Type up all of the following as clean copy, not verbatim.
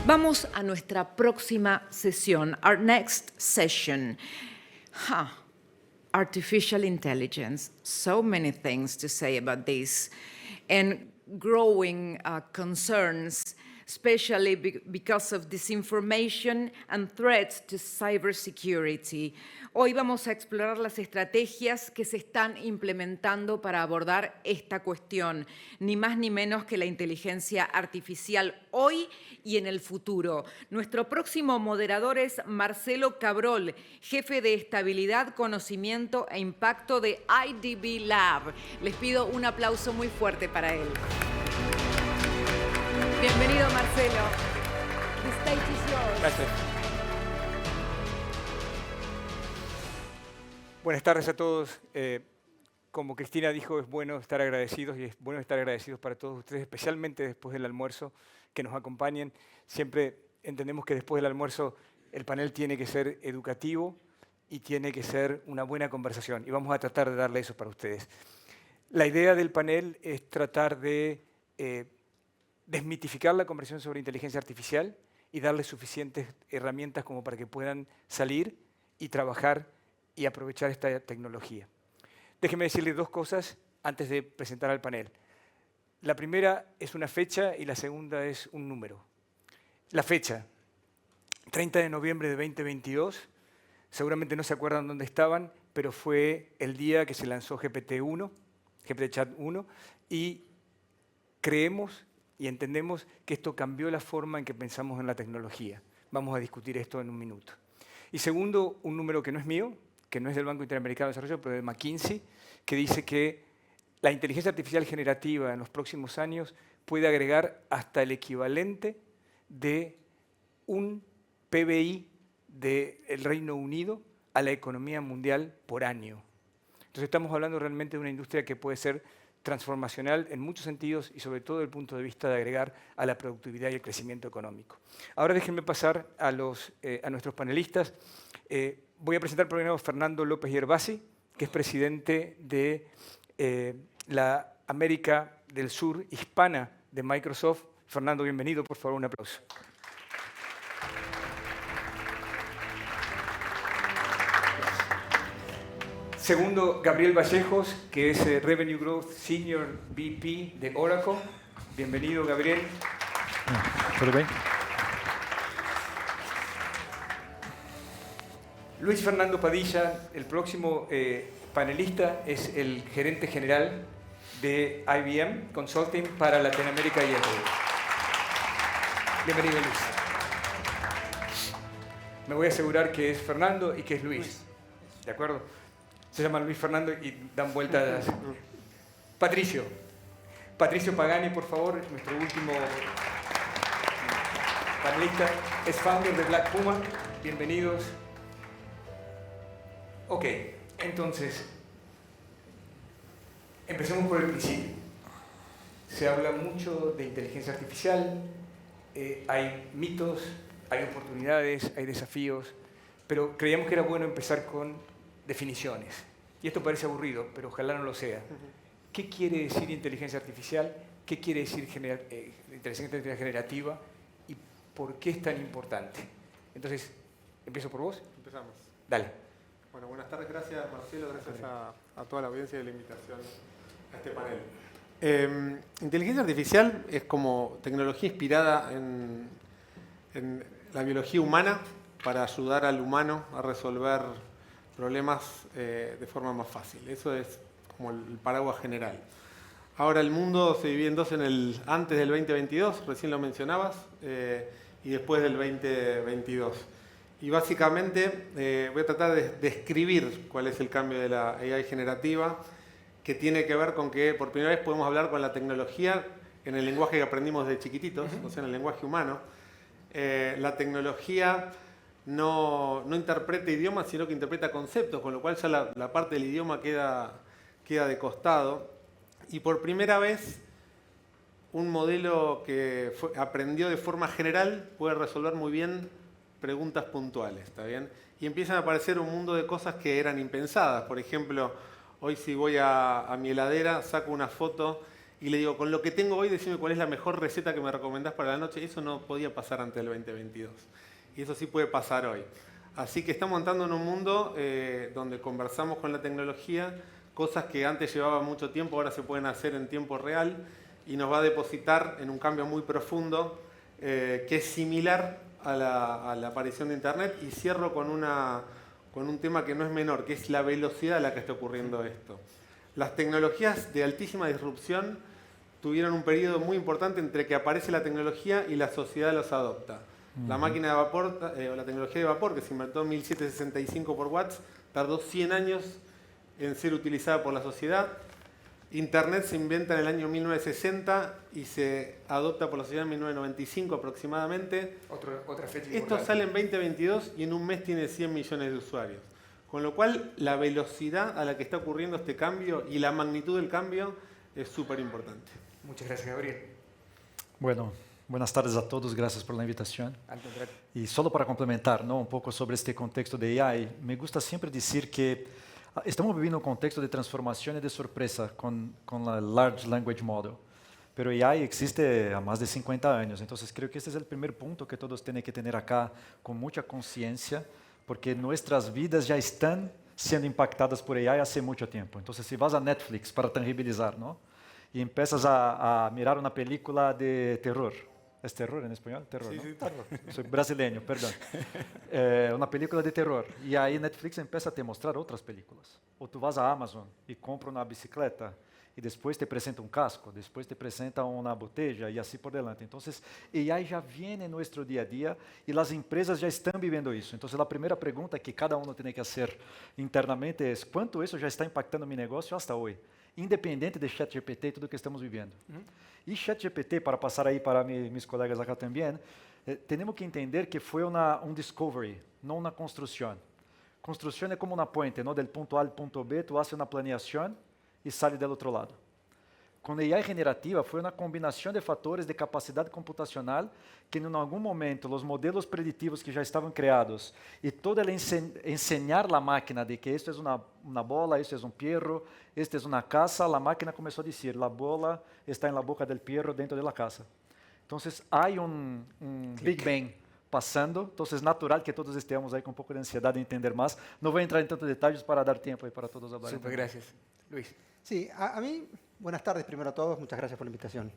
Vamos a nuestra próxima sesión, our next session. Artificial intelligence, so many things to say about this, and growing concerns, especially because of disinformation and threats to cybersecurity. Hoy vamos a explorar las estrategias que se están implementando para abordar esta cuestión, ni más ni menos que la inteligencia artificial hoy y en el futuro. Nuestro próximo moderador es Marcelo Cabrol, jefe de estabilidad, conocimiento e impacto de IDB Lab. Les pido un aplauso muy fuerte para él. Bienvenido, Marcelo. The stage is yours. Gracias. Buenas tardes a todos. Como Cristina dijo, es bueno estar agradecidos y es bueno estar agradecidos para todos ustedes, especialmente después del almuerzo, que nos acompañen. Siempre entendemos que después del almuerzo el panel tiene que ser educativo y tiene que ser una buena conversación. Y vamos a tratar de darle eso para ustedes. La idea del panel es tratar de desmitificar la conversación sobre inteligencia artificial y darles suficientes herramientas como para que puedan salir y trabajar y aprovechar esta tecnología. Déjenme decirles dos cosas antes de presentar al panel. La primera es una fecha y la segunda es un número. La fecha, 30 de noviembre de 2022, seguramente no se acuerdan dónde estaban, pero fue el día que se lanzó GPT-1, GPT-Chat-1, y creemos y entendemos que esto cambió la forma en que pensamos en la tecnología. Vamos a discutir esto en un minuto. Y segundo, un número que no es mío, que no es del Banco Interamericano de Desarrollo, pero de McKinsey, que dice que la inteligencia artificial generativa en los próximos años puede agregar hasta el equivalente de un PBI del Reino Unido a la economía mundial por año. Entonces estamos hablando realmente de una industria que puede ser transformacional en muchos sentidos y sobre todo desde el punto de vista de agregar a la productividad y el crecimiento económico. Ahora déjenme pasar a nuestros panelistas. Voy a presentar primero a Fernando López Yerbasi, que es presidente de la América del Sur hispana de Microsoft. Fernando, bienvenido. Por favor, un aplauso. Segundo, Gabriel Vallejos, que es Revenue Growth Senior VP de Oracle. Bienvenido, Gabriel. ¿Todo bien? Luis Fernando Padilla, el próximo panelista, es el gerente general de IBM Consulting para Latinoamérica y el mundo. Bienvenido, Luis. Me voy a asegurar que es Fernando y que es Luis. ¿De acuerdo? Se llama Luis Fernando y dan vueltas. Patricio. Patricio Pagani, por favor, nuestro último panelista. Es founder de Black Puma. Bienvenidos. Ok, entonces, empecemos por el principio. Se habla mucho de inteligencia artificial, hay mitos, hay oportunidades, hay desafíos, pero creíamos que era bueno empezar con definiciones. Y esto parece aburrido, pero ojalá no lo sea. ¿Qué quiere decir inteligencia artificial? ¿Qué quiere decir inteligencia artificial generativa? ¿Y por qué es tan importante? Entonces, ¿empiezo por vos? Empezamos. Dale. Bueno, buenas tardes. Gracias, Marcelo. Gracias a toda la audiencia de la invitación a este panel. Inteligencia artificial es como tecnología inspirada en la biología humana para ayudar al humano a resolver problemas de forma más fácil. Eso es como el paraguas general. Ahora el mundo se divide en dos, antes del 2022, recién lo mencionabas, y después del 2022. Y básicamente voy a tratar de describir cuál es el cambio de la AI generativa, que tiene que ver con que por primera vez podemos hablar con la tecnología en el lenguaje que aprendimos de chiquititos, o sea, en el lenguaje humano. La tecnología no interpreta idiomas, sino que interpreta conceptos, con lo cual ya la parte del idioma queda de costado. Y por primera vez, un modelo que aprendió de forma general puede resolver muy bien preguntas puntuales, ¿está bien? Y empiezan a aparecer un mundo de cosas que eran impensadas. Por ejemplo, hoy si voy a mi heladera, saco una foto y le digo, con lo que tengo hoy, decime cuál es la mejor receta que me recomendás para la noche. Eso no podía pasar antes del 2022. Y eso sí puede pasar hoy. Así que estamos entrando en un mundo donde conversamos con la tecnología, cosas que antes llevaban mucho tiempo, ahora se pueden hacer en tiempo real y nos va a depositar en un cambio muy profundo que es similar a la aparición de Internet. Y cierro con un tema que no es menor, que es la velocidad a la que está ocurriendo esto. Las tecnologías de altísima disrupción tuvieron un periodo muy importante entre que aparece la tecnología y la sociedad los adopta. La máquina de vapor, o la tecnología de vapor, que se inventó en 1765 por Watts, tardó 100 años en ser utilizada por la sociedad. Internet se inventa en el año 1960 y se adopta por la sociedad en 1995 aproximadamente. Otra fecha Esto importante. sale en 2022 y en un mes tiene 100 millones de usuarios. Con lo cual, la velocidad a la que está ocurriendo este cambio y la magnitud del cambio es súper importante. Muchas gracias, Gabriel. Bueno, buenas tardes a todos, gracias por la invitación. Al contrario. E só para complementar, um pouco sobre este contexto de AI, me gusta sempre dizer que estamos vivendo um contexto de transformação e de surpresa com a Large Language Model. Pero AI existe há mais de 50 anos, então creo que este é o primeiro ponto que todos têm que ter acá com muita consciência, porque nossas vidas já estão sendo impactadas por AI há muito tempo. Então, se vas a Netflix para tangibilizar, não? E empiezas a mirar uma película de terror. ¿Es terror en español? Terror, Sí, ¿no? sí, terror. Soy brasileño, perdón. Una película de terror. Y ahí Netflix empieza a te mostrar otras películas. O tú vas a Amazon y compras una bicicleta y después te presenta un casco, después te presenta una botella y así por delante. Entonces, AI ya viene en nuestro día a día y las empresas ya están viviendo eso. Entonces, la primera pregunta que cada uno tiene que hacer internamente es, ¿cuánto eso ya está impactando mi negocio hasta hoy? Independente de ChatGPT e tudo que estamos vivendo. E ChatGPT, para passar aí para mis colegas acá também, temos que entender que foi um discovery, não uma construção. Construção é como uma ponte, não? Del ponto A ao ponto B, tu haces uma planeação e sai do outro lado. Com a AI generativa, foi uma combinação de fatores de capacidade computacional que, em algum momento, os modelos preditivos que já estavam criados e todo ele ensinar a máquina de que isto é uma bola, isto é um perro, isto é uma casa, a máquina começou a dizer, a bola está na boca do perro dentro da casa. Então, há Big Bang passando, então é natural que todos estejamos aí com um pouco de ansiedade de entender mais. Não vou entrar em tantos detalhes para dar tempo aí para todos hablarem. Super, gracias. Luis. Sí, a mí, buenas tardes primero a todos, muchas gracias por la invitación.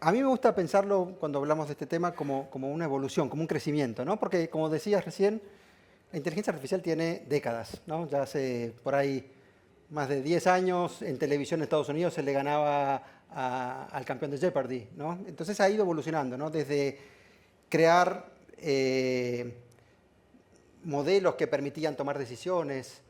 A mí me gusta pensarlo cuando hablamos de este tema como una evolución, como un crecimiento, ¿no? Porque como decías recién, la inteligencia artificial tiene décadas, ¿no? Ya hace por ahí más de 10 años en televisión en Estados Unidos se le ganaba al campeón de Jeopardy, ¿no? Entonces ha ido evolucionando, ¿no? Desde crear modelos que permitían tomar decisiones,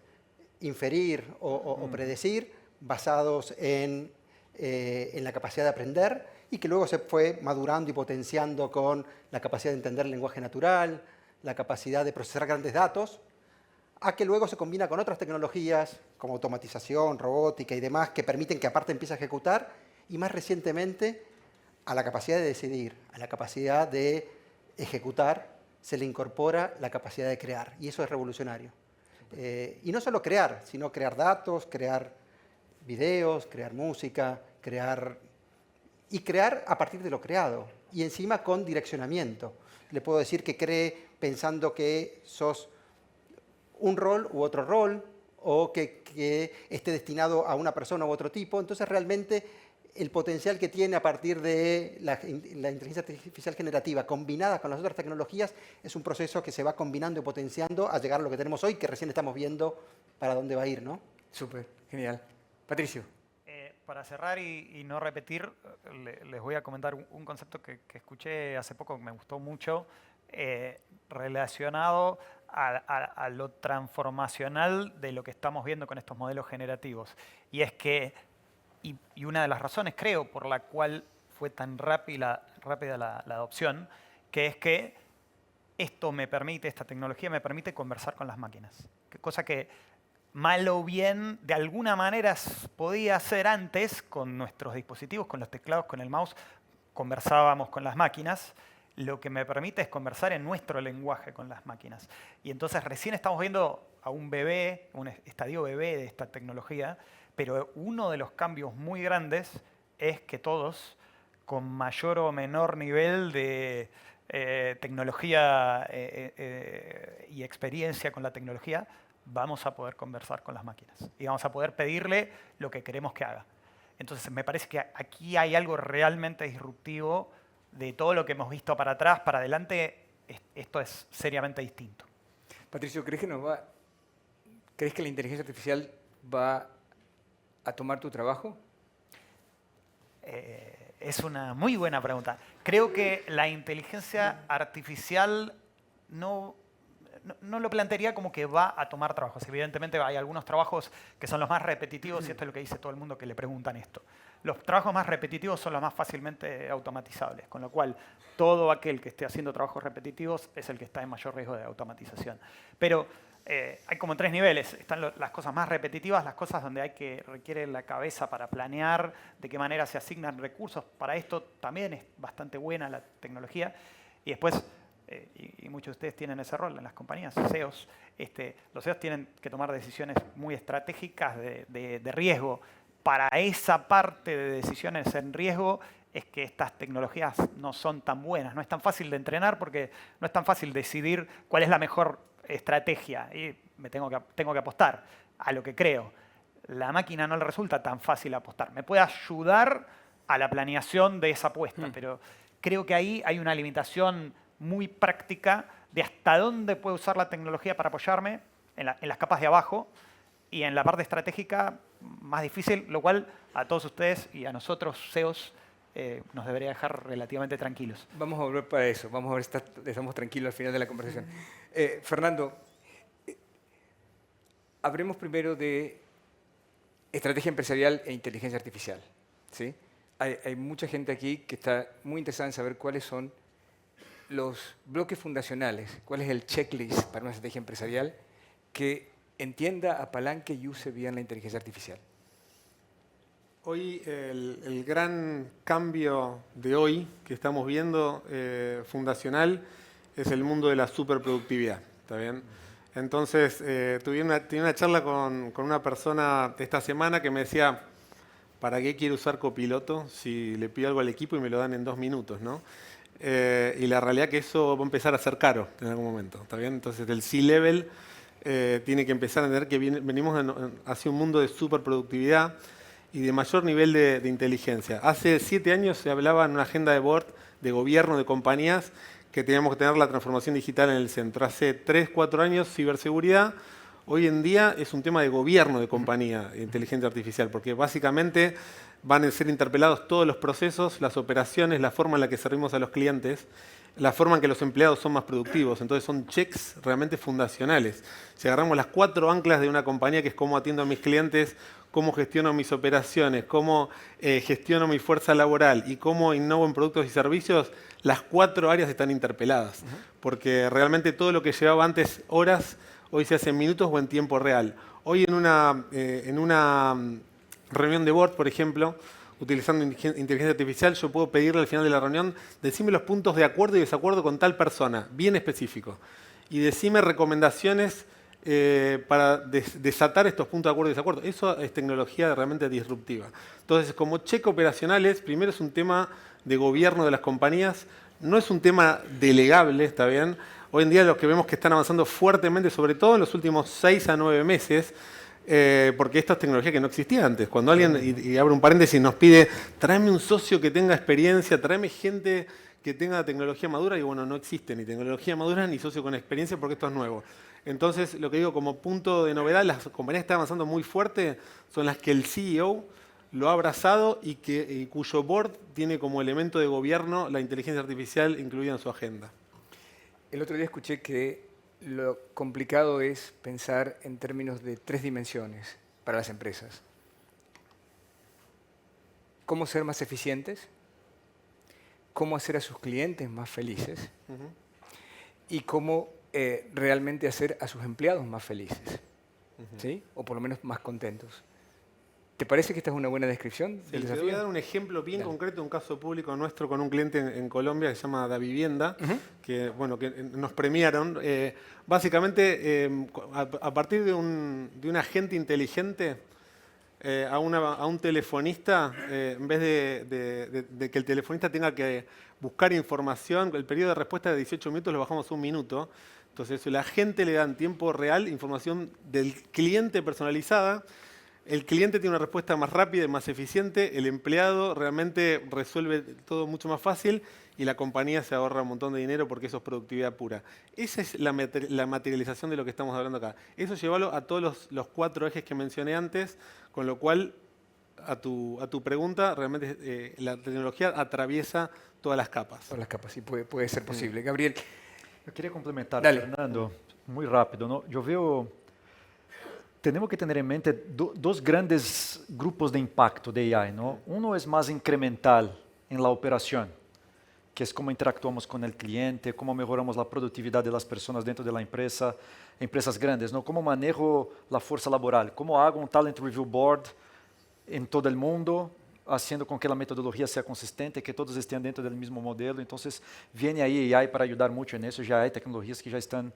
inferir o predecir, basados en la capacidad de aprender y que luego se fue madurando y potenciando con la capacidad de entender el lenguaje natural, la capacidad de procesar grandes datos, a que luego se combina con otras tecnologías como automatización, robótica y demás que permiten que aparte empiece a ejecutar y más recientemente a la capacidad de decidir, a la capacidad de ejecutar se le incorpora la capacidad de crear y eso es revolucionario. Y no solo crear, sino crear datos, crear videos, crear música, crear a partir de lo creado y encima con direccionamiento. Le puedo decir que cree pensando que sos un rol u otro rol o que esté destinado a una persona u otro tipo. Entonces realmente el potencial que tiene a partir de la inteligencia artificial generativa combinada con las otras tecnologías es un proceso que se va combinando y potenciando a llegar a lo que tenemos hoy, que recién estamos viendo para dónde va a ir, ¿no? Súper, genial. Patricio. Para cerrar y no repetir, les voy a comentar un concepto que escuché hace poco que me gustó mucho, relacionado a lo transformacional de lo que estamos viendo con estos modelos generativos. Y es que, y una de las razones, creo, por la cual fue tan rápida la adopción, que es que esta tecnología me permite conversar con las máquinas. Cosa que mal o bien, de alguna manera podía hacer antes con nuestros dispositivos, con los teclados, con el mouse, conversábamos con las máquinas. Lo que me permite es conversar en nuestro lenguaje con las máquinas. Y entonces recién estamos viendo a un bebé, un estadio bebé de esta tecnología, pero uno de los cambios muy grandes es que todos, con mayor o menor nivel de tecnología y experiencia con la tecnología, vamos a poder conversar con las máquinas y vamos a poder pedirle lo que queremos que haga. Entonces, me parece que aquí hay algo realmente disruptivo de todo lo que hemos visto para atrás, para adelante. Esto es seriamente distinto. Patricio, ¿crees que la inteligencia artificial va a tomar tu trabajo? Es una muy buena pregunta. Creo que la inteligencia artificial no lo plantearía como que va a tomar trabajos. Evidentemente hay algunos trabajos que son los más repetitivos, y esto es lo que dice todo el mundo que le preguntan esto. Los trabajos más repetitivos son los más fácilmente automatizables, con lo cual todo aquel que esté haciendo trabajos repetitivos es el que está en mayor riesgo de automatización. Pero hay como 3 niveles. Están las cosas más repetitivas, las cosas donde requiere la cabeza para planear de qué manera se asignan recursos. Para esto también es bastante buena la tecnología. Y después, y muchos de ustedes tienen ese rol en las compañías, CEOs, los CEOs tienen que tomar decisiones muy estratégicas de riesgo. Para esa parte de decisiones en riesgo es que estas tecnologías no son tan buenas. No es tan fácil de entrenar porque no es tan fácil decidir cuál es la mejor estrategia y me tengo que apostar a lo que creo. La máquina no le resulta tan fácil apostar. Me puede ayudar a la planeación de esa apuesta, pero creo que ahí hay una limitación muy práctica de hasta dónde puedo usar la tecnología para apoyarme en las capas de abajo, y en la parte estratégica más difícil, lo cual a todos ustedes y a nosotros, CEOs, nos debería dejar relativamente tranquilos. Vamos a volver para eso. Vamos a ver si estamos tranquilos al final de la conversación. Fernando, hablemos primero de estrategia empresarial e inteligencia artificial. ¿Sí? Hay mucha gente aquí que está muy interesada en saber cuáles son los bloques fundacionales, cuál es el checklist para una estrategia empresarial que entienda, apalanque y use bien la inteligencia artificial. Hoy el gran cambio de hoy que estamos viendo fundacional es el mundo de la superproductividad. ¿Está bien? Entonces, tuve una charla con una persona esta semana que me decía, ¿para qué quiero usar copiloto si le pido algo al equipo y me lo dan en 2 minutos? ¿No? Y la realidad es que eso va a empezar a ser caro en algún momento. ¿Está bien? Entonces, el C-Level tiene que empezar a entender que venimos hacia un mundo de superproductividad y de mayor nivel de inteligencia. Hace 7 años se hablaba en una agenda de board de gobierno de compañías que teníamos que tener la transformación digital en el centro. Hace 3, 4 años, ciberseguridad. Hoy en día es un tema de gobierno de compañía, inteligencia artificial, porque básicamente van a ser interpelados todos los procesos, las operaciones, la forma en la que servimos a los clientes, la forma en que los empleados son más productivos. Entonces son checks realmente fundacionales. Si agarramos las 4 anclas de una compañía, que es cómo atiendo a mis clientes, cómo gestiono mis operaciones, cómo gestiono mi fuerza laboral y cómo innovo en productos y servicios, las 4 áreas están interpeladas. Porque realmente todo lo que llevaba antes horas, hoy se hace en minutos o en tiempo real. Hoy en una reunión de board, por ejemplo, utilizando inteligencia artificial, yo puedo pedirle al final de la reunión, decime los puntos de acuerdo y desacuerdo con tal persona, bien específico. Y decime recomendaciones para desatar estos puntos de acuerdo y desacuerdo. Eso es tecnología realmente disruptiva. Entonces, como check operacionales, primero es un tema de gobierno de las compañías, no es un tema delegable, ¿está bien? Hoy en día los que vemos que están avanzando fuertemente, sobre todo en los últimos 6 a 9 meses, porque esto es tecnología que no existía antes. Cuando alguien, y abro un paréntesis, nos pide, tráeme un socio que tenga experiencia, tráeme gente que tenga tecnología madura, y bueno, no existe ni tecnología madura ni socio con experiencia porque esto es nuevo. Entonces, lo que digo como punto de novedad, las compañías que están avanzando muy fuerte son las que el CEO lo ha abrazado y cuyo board tiene como elemento de gobierno la inteligencia artificial incluida en su agenda. El otro día escuché que lo complicado es pensar en términos de 3 dimensiones para las empresas. Cómo ser más eficientes, cómo hacer a sus clientes más felices y cómo realmente hacer a sus empleados más felices, ¿sí? O por lo menos más contentos. ¿Te parece que esta es una buena descripción del Te desafío? voy a dar un ejemplo bien concreto, un caso público nuestro con un cliente en Colombia que se llama Da Vivienda, que nos premiaron. Básicamente, a partir de un agente inteligente, a un telefonista, en vez de que el telefonista tenga que buscar información, el periodo de respuesta de 18 minutos lo bajamos a 1 minuto. Entonces, la gente le da en tiempo real información del cliente personalizada. El cliente tiene una respuesta más rápida y más eficiente. El empleado realmente resuelve todo mucho más fácil y la compañía se ahorra un montón de dinero porque eso es productividad pura. Esa es la materialización de lo que estamos hablando acá. Eso llévalo a todos los 4 ejes que mencioné antes, con lo cual, a tu pregunta, realmente la tecnología atraviesa todas las capas. Todas las capas, sí, puede ser posible. Gabriel. Eu queria complementar, Dale. Fernando, muito rápido. ¿No? Eu vejo, temos que ter em mente dois grandes grupos de impacto de AI. ¿No? Um é mais incremental em la operação, que é como interactuamos com o cliente, como melhoramos a produtividade das pessoas dentro da empresa, empresas grandes, ¿no? Como manejo a força laboral, como hago um talent review board em todo o mundo, haciendo com que a metodologia seja consistente, que todos estejam dentro do mesmo modelo. Então, vem aí AI para ajudar muito nisso. Já há tecnologias que já estão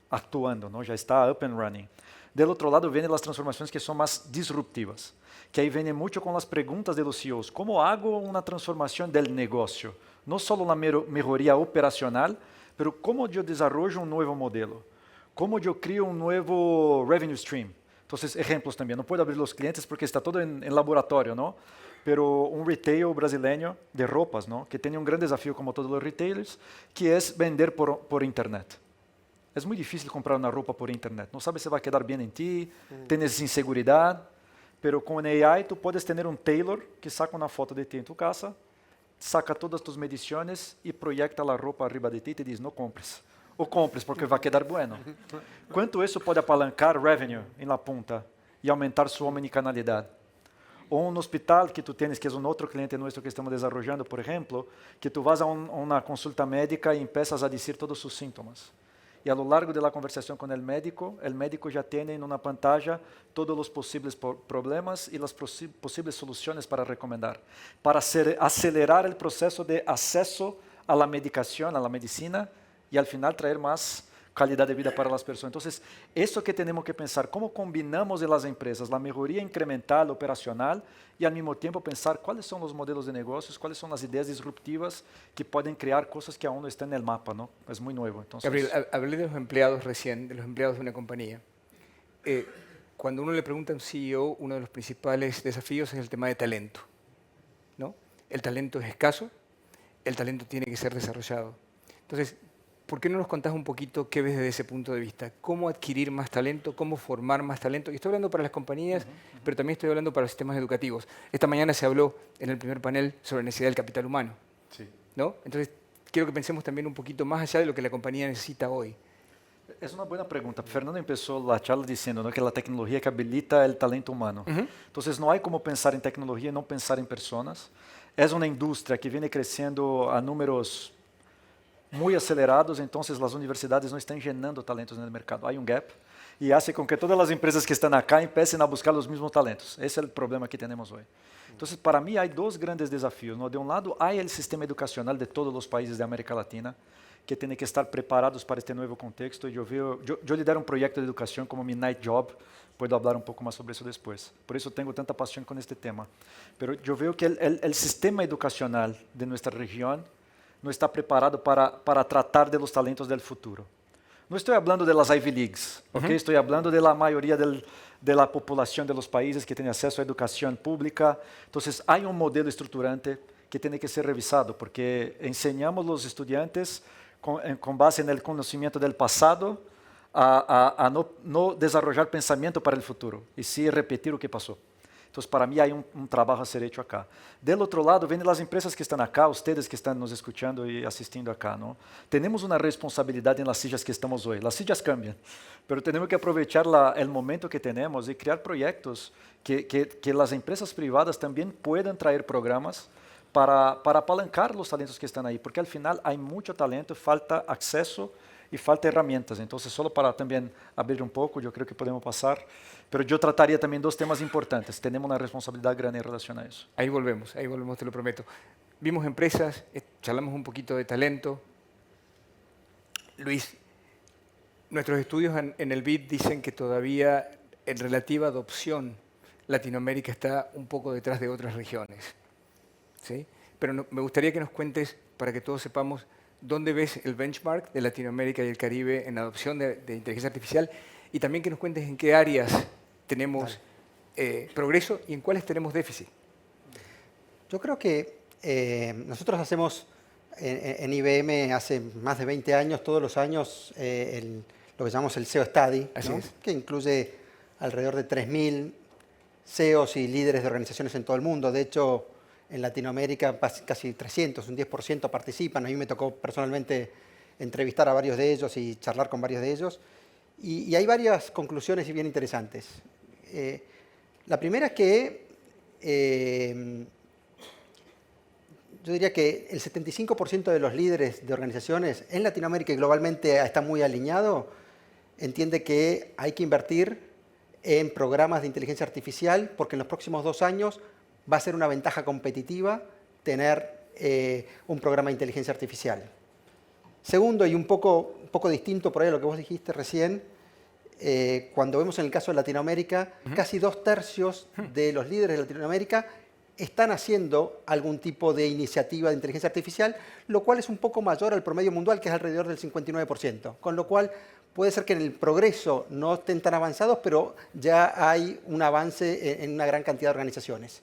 atuando, não? Já está up and running. Do outro lado, vêm as transformações que são mais disruptivas, que aí vem muito com as perguntas de los CEOs. Como hago uma transformação do negócio? Não só na melhoria operacional, mas como eu desenvolvo um novo modelo? Como eu crio um novo revenue stream? Então, exemplos também. Não posso abrir os clientes porque está todo em laboratório, não? Pero um retail brasileño de roupas, ¿no? Que tem um grande desafio como todos os retailers, que é vender por internet. É muito difícil comprar uma roupa por internet. Não sabe se vai quedar bem em ti, tens inseguridade, pero com AI tu podes ter um tailor que saca uma foto de ti em tu casa, saca todas tus medições e proyecta a roupa arriba de ti e te diz, não compres. Ou compres porque vai quedar bueno. Quanto isso pode apalancar revenue em la punta e aumentar sua omnicanalidade? Ou um hospital que tu tens, que é um outro cliente nosso que estamos desenvolvendo, por exemplo, que tu vas a uma consulta médica e empiezas a dizer todos os sintomas. E a lo largo da conversação com o médico já tem em uma pantalla todos os possíveis problemas e as possíveis soluções para recomendar, para acelerar o processo de acesso à medicação, à medicina, e al final trazer mais qualidade de vida para as pessoas. Então, isso que temos que pensar, como combinamos em las empresas a melhoria incremental, operacional, e ao mesmo tempo pensar quais são os modelos de negócios, quais são as ideias disruptivas que podem criar coisas que aún não estão no mapa, ¿no? É muito novo. Entonces, Gabriel, hablé de los empleados recién, de los empleados de una compañía. Cuando uno le pregunta a un CEO, uno de los principales desafíos es el tema de talento, ¿no? El talento es escaso, el talento tiene que ser desarrollado. Entonces, ¿por qué no nos contás un poquito qué ves desde ese punto de vista? ¿Cómo adquirir más talento? ¿Cómo formar más talento? Y estoy hablando para las compañías, pero también estoy hablando para los sistemas educativos. Esta mañana se habló en el primer panel sobre la necesidad del capital humano, sí. ¿no? Entonces, quiero que pensemos también un poquito más allá de lo que la compañía necesita hoy. É uma boa pergunta. Fernando começou a charla dizendo, ¿no? Que a tecnologia que habilita o talento humano. Então, não há como pensar em tecnologia e não pensar em pessoas. É uma indústria que vem crescendo a números muito acelerados, então as universidades não estão gerando talentos no mercado. Há gap e hace com que todas as empresas que estão acá empecem a buscar os mesmos talentos. Esse é o problema que temos hoje. Então, para mim, há 2 grandes desafios, ¿no? De um lado, há o sistema educacional de todos os países da América Latina, que tem que estar preparados para este novo contexto. E eu lidero um projeto de educação como Midnight Job, posso falar um pouco mais sobre isso depois. Por isso tenho tanta paixão com este tema. Mas eu vejo que o sistema educacional de nossa região não está preparado para tratar de los talentos del futuro. Não estou falando de las Ivy Leagues, okay? Estou falando de la maioria de la população de los países que tem acesso à educação pública. Então, há um modelo estruturante que tem que ser revisado, porque ensinamos os estudantes com base no conhecimento del passado a não desenvolver pensamento para o futuro, e sim repetir o que passou. Então, para mim, há trabalho a ser feito acá. Do outro lado, vêm as empresas que estão acá, vocês que estão nos escutando e assistindo acá, não? Temos uma responsabilidade nas sillas que estamos hoje. As sillas cambiam, mas temos que aproveitar o momento que temos e criar projetos que as empresas privadas também possam trazer programas para apalancar os talentos que estão aí, porque al final há muito talento, falta acesso e falta ferramentas. Então, só para também abrir um pouco, eu creio que podemos passar. Mas eu trataria também 2 temas importantes. Temos uma responsabilidade grande em relação a isso. Ahí volvemos, te lo prometo. Vimos empresas, charlamos un poquito de talento. Luis, nuestros estudios en el BID dicen que todavía en relativa adopción Latinoamérica está un poco detrás de otras regiones. ¿Sí? Pero me gustaría que nos cuentes, para que todos sepamos, dónde ves el benchmark de Latinoamérica y el Caribe en la adopción de inteligencia artificial y también que nos cuentes en qué áreas tenemos progreso y en cuáles tenemos déficit. Yo creo que nosotros hacemos en IBM hace más de 20 años, todos los años, lo que llamamos el SEO Study, Así ¿no? es. Que incluye alrededor de 3.000 CEOs y líderes de organizaciones en todo el mundo. De hecho, en Latinoamérica casi 300, un 10% participan. A mí me tocó personalmente entrevistar a varios de ellos y charlar con varios de ellos. Y hay varias conclusiones y bien interesantes. La primera es que yo diría que el 75% de los líderes de organizaciones en Latinoamérica y globalmente está muy alineado, entiende que hay que invertir en programas de inteligencia artificial porque en los próximos 2 años va a ser una ventaja competitiva tener un programa de inteligencia artificial. Segundo, y un poco distinto por ahí a lo que vos dijiste recién, cuando vemos en el caso de Latinoamérica, casi 2/3 de los líderes de Latinoamérica están haciendo algún tipo de iniciativa de inteligencia artificial, lo cual es un poco mayor al promedio mundial, que es alrededor del 59%. Con lo cual, puede ser que en el progreso no estén tan avanzados, pero ya hay un avance en una gran cantidad de organizaciones.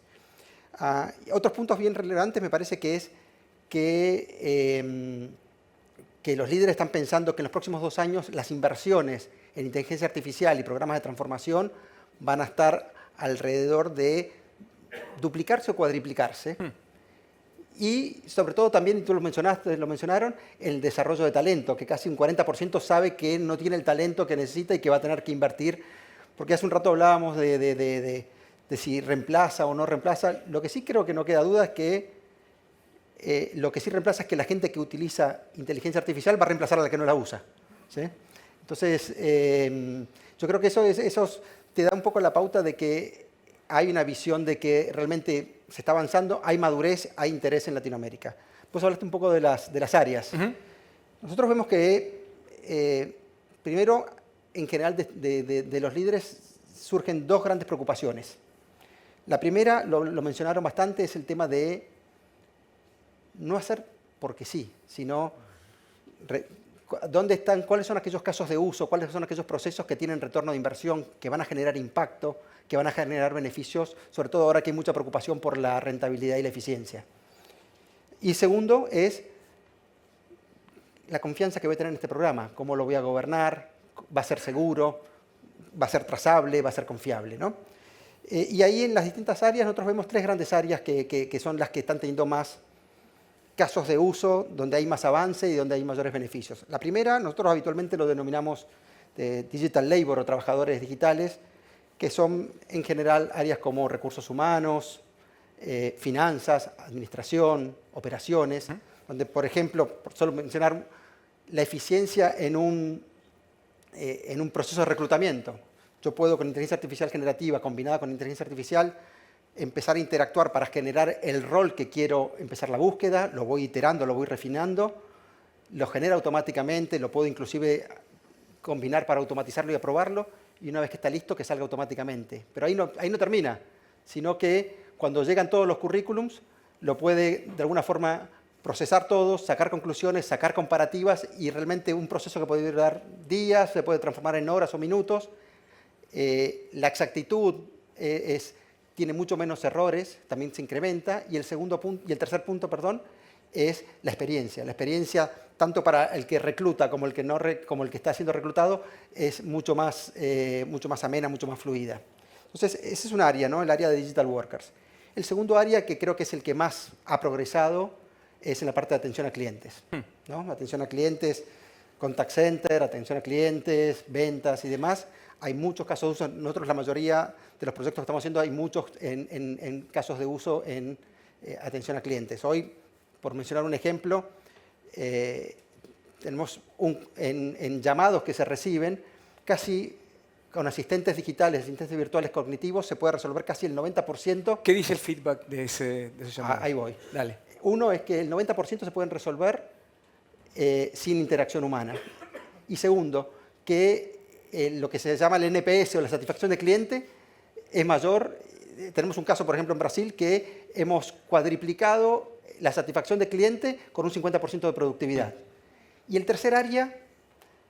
Otros puntos bien relevantes me parece que es que los líderes están pensando que en los próximos 2 años las inversiones en inteligencia artificial y programas de transformación van a estar alrededor de duplicarse o cuadriplicarse. Y sobre todo también, y tú lo mencionaron, el desarrollo de talento, que casi un 40% sabe que no tiene el talento que necesita y que va a tener que invertir. Porque hace un rato hablábamos de si reemplaza o no reemplaza. Lo que sí creo que no queda duda es que lo que sí reemplaza es que la gente que utiliza inteligencia artificial va a reemplazar a la que no la usa. ¿Sí? Entonces, yo creo que eso te da un poco la pauta de que hay una visión de que realmente se está avanzando, hay madurez, hay interés en Latinoamérica. Pues hablaste un poco de las áreas. Nosotros vemos que, primero, en general, de los líderes surgen 2 grandes preocupaciones. La primera, lo mencionaron bastante, es el tema de no hacer porque sí, sino cuáles son aquellos casos de uso, cuáles son aquellos procesos que tienen retorno de inversión, que van a generar impacto, que van a generar beneficios, sobre todo ahora que hay mucha preocupación por la rentabilidad y la eficiencia. Y segundo es la confianza que voy a tener en este programa, cómo lo voy a gobernar, va a ser seguro, va a ser trazable, va a ser confiable, ¿no? Y ahí en las distintas áreas nosotros vemos 3 grandes áreas que son las que están teniendo más casos de uso, donde hay más avance y donde hay mayores beneficios. La primera, nosotros habitualmente lo denominamos digital labor o trabajadores digitales, que son en general áreas como recursos humanos, finanzas, administración, operaciones, donde, por ejemplo, por solo mencionar la eficiencia en un proceso de reclutamiento. Yo puedo con inteligencia artificial generativa combinada con inteligencia artificial empezar a interactuar para generar el rol que quiero empezar la búsqueda, lo voy iterando, lo voy refinando, lo genera automáticamente, lo puedo inclusive combinar para automatizarlo y aprobarlo, y una vez que está listo, que salga automáticamente. Pero ahí no termina, sino que cuando llegan todos los currículums, lo puede de alguna forma procesar todos, sacar conclusiones, sacar comparativas, y realmente un proceso que puede durar días, se puede transformar en horas o minutos. La exactitud tiene mucho menos errores, también se incrementa, y el tercer punto, es la experiencia. La experiencia, tanto para el que recluta como el que está siendo reclutado, es mucho más amena, mucho más fluida. Entonces, ese es un área, ¿no? El área de digital workers. El segundo área, que creo que es el que más ha progresado, es en la parte de atención a clientes, ¿no? Atención a clientes, contact center, atención a clientes, ventas y demás. Hay muchos casos de uso. Nosotros, la mayoría de los proyectos que estamos haciendo, hay muchos en casos de uso en atención a clientes. Hoy, por mencionar un ejemplo, tenemos en llamados que se reciben, casi con asistentes digitales, asistentes virtuales cognitivos, se puede resolver casi el 90%. ¿Qué dice el feedback de ese llamado? Ahí voy. Dale. Uno es que el 90% se pueden resolver sin interacción humana. Y segundo, que lo que se llama el NPS o la satisfacción del cliente es mayor tenemos un caso, por ejemplo, en Brasil, que hemos cuadriplicado la satisfacción del cliente con un 50% de productividad. Y el tercer área,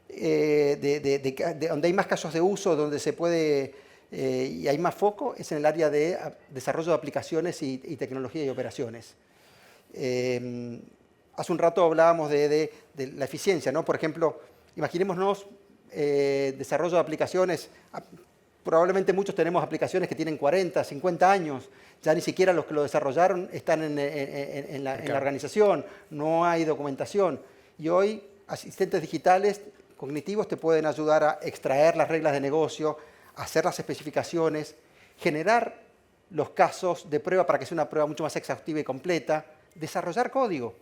donde hay más casos de uso, donde se puede y hay más foco, es en el área de desarrollo de aplicaciones y tecnología y operaciones. Hace un rato hablábamos de la eficiencia, ¿no? Por ejemplo, imaginémonos desarrollo de aplicaciones. Probablemente muchos tenemos aplicaciones que tienen 40, 50 años. Ya ni siquiera los que lo desarrollaron están en la organización. No hay documentación. Y hoy asistentes digitales cognitivos te pueden ayudar a extraer las reglas de negocio, hacer las especificaciones, generar los casos de prueba para que sea una prueba mucho más exhaustiva y completa, desarrollar código.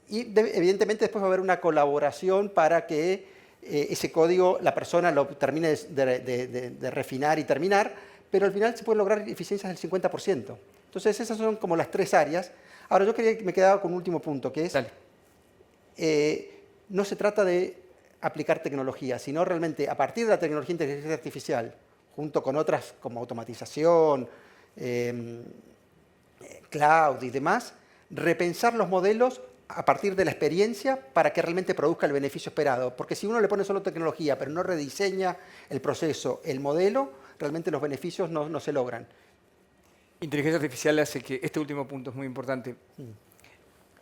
Y evidentemente después va a haber una colaboración para que ese código la persona lo termine de refinar y terminar, pero al final se pueden lograr eficiencias del 50%. Entonces esas son como las tres áreas. Ahora yo me quedaba con un último punto, que es, no se trata de aplicar tecnología, sino realmente a partir de la tecnología de inteligencia artificial, junto con otras como automatización, cloud y demás, repensar los modelos a partir de la experiencia para que realmente produzca el beneficio esperado. Porque si uno le pone solo tecnología, pero no rediseña el proceso, el modelo, realmente los beneficios no se logran. Inteligencia artificial hace que, este último punto es muy importante,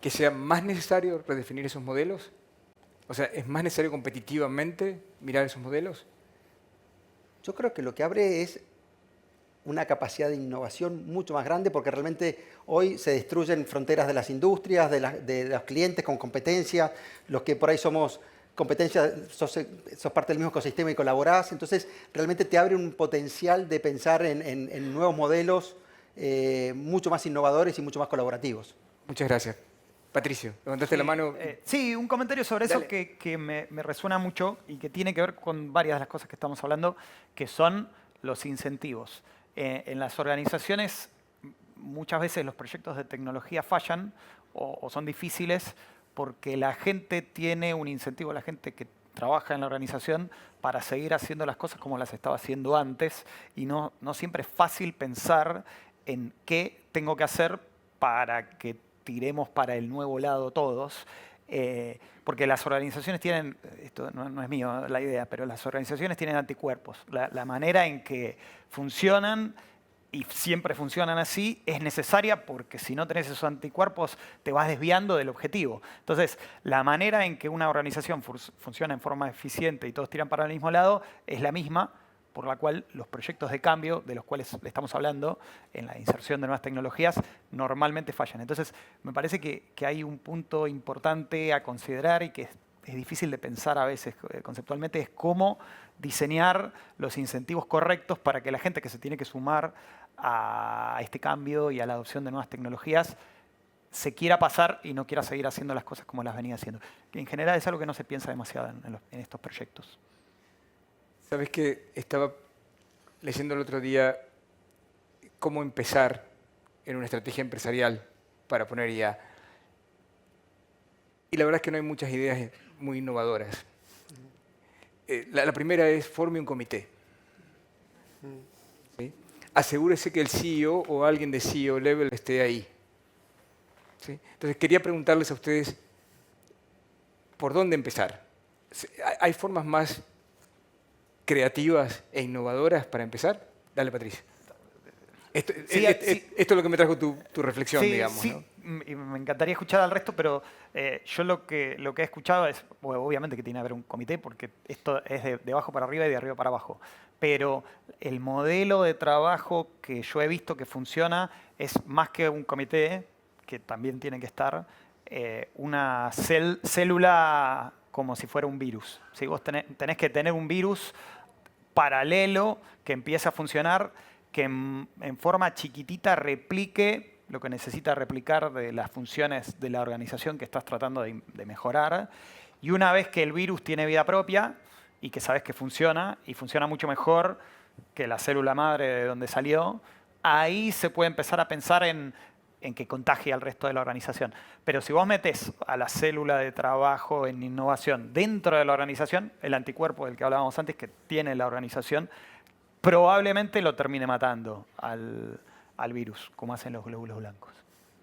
que sea más necesario redefinir esos modelos. O sea, ¿es más necesario competitivamente mirar esos modelos? Yo creo que lo que abre es una capacidad de innovación mucho más grande, porque realmente hoy se destruyen fronteras de las industrias, de los clientes con competencia, los que por ahí somos competencia, sos parte del mismo ecosistema y colaborás, entonces realmente te abre un potencial de pensar en nuevos modelos mucho más innovadores y mucho más colaborativos. Muchas gracias. Patricio, levantaste la mano. Sí, un comentario sobre eso que me resuena mucho y que tiene que ver con varias de las cosas que estamos hablando, que son los incentivos. En las organizaciones muchas veces los proyectos de tecnología fallan o son difíciles porque la gente tiene un incentivo, la gente que trabaja en la organización, para seguir haciendo las cosas como las estaba haciendo antes, y no siempre es fácil pensar en qué tengo que hacer para que tiremos para el nuevo lado todos. Porque las organizaciones tienen, esto no es mío la idea, pero las organizaciones tienen anticuerpos. La manera en que funcionan, y siempre funcionan así, es necesaria porque si no tenés esos anticuerpos te vas desviando del objetivo. Entonces, la manera en que una organización funciona en forma eficiente y todos tiran para el mismo lado es la misma, por la cual los proyectos de cambio de los cuales le estamos hablando en la inserción de nuevas tecnologías normalmente fallan. Entonces, me parece que hay un punto importante a considerar y que es difícil de pensar a veces conceptualmente, es cómo diseñar los incentivos correctos para que la gente que se tiene que sumar a este cambio y a la adopción de nuevas tecnologías se quiera pasar y no quiera seguir haciendo las cosas como las venía haciendo. En general es algo que no se piensa demasiado en estos proyectos. ¿Sabes qué? Estaba leyendo el otro día cómo empezar en una estrategia empresarial para poner IA. Y la verdad es que no hay muchas ideas muy innovadoras. La primera es forme un comité. ¿Sí? Asegúrese que el CEO o alguien de CEO level esté ahí. ¿Sí? Entonces quería preguntarles a ustedes por dónde empezar. ¿Hay formas más creativas e innovadoras para empezar? Dale, Patricia. Esto es lo que me trajo tu reflexión, digamos. Sí, ¿no? Y me encantaría escuchar al resto, pero yo lo que he escuchado es, bueno, obviamente que tiene que haber un comité, porque esto es de abajo para arriba y de arriba para abajo. Pero el modelo de trabajo que yo he visto que funciona es más que un comité, que también tiene que estar, una célula como si fuera un virus. ¿Sí? Vos tenés que tener un virus paralelo que empiece a funcionar, que en forma chiquitita replique lo que necesita replicar de las funciones de la organización que estás tratando de mejorar. Y una vez que el virus tiene vida propia y que sabes que funciona, y funciona mucho mejor que la célula madre de donde salió, ahí se puede empezar a pensar en que contagie al resto de la organización. Pero si vos metés a la célula de trabajo en innovación dentro de la organización, el anticuerpo del que hablábamos antes que tiene la organización, probablemente lo termine matando al virus, como hacen los glóbulos blancos.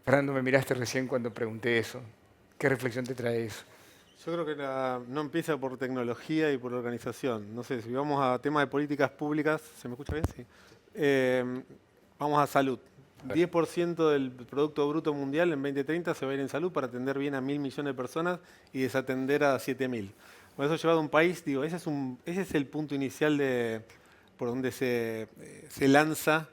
Fernando, me miraste recién cuando pregunté eso. ¿Qué reflexión te trae eso? Yo creo que no empieza por tecnología y por organización. No sé, si vamos a temas de políticas públicas, ¿se me escucha bien? Sí. Vamos a salud. 10% del Producto Bruto Mundial en 2030 se va a ir en salud para atender bien a 1.000 millones de personas y desatender a 7.000. Por eso llevado a un país, digo, ese es el punto inicial por donde se lanza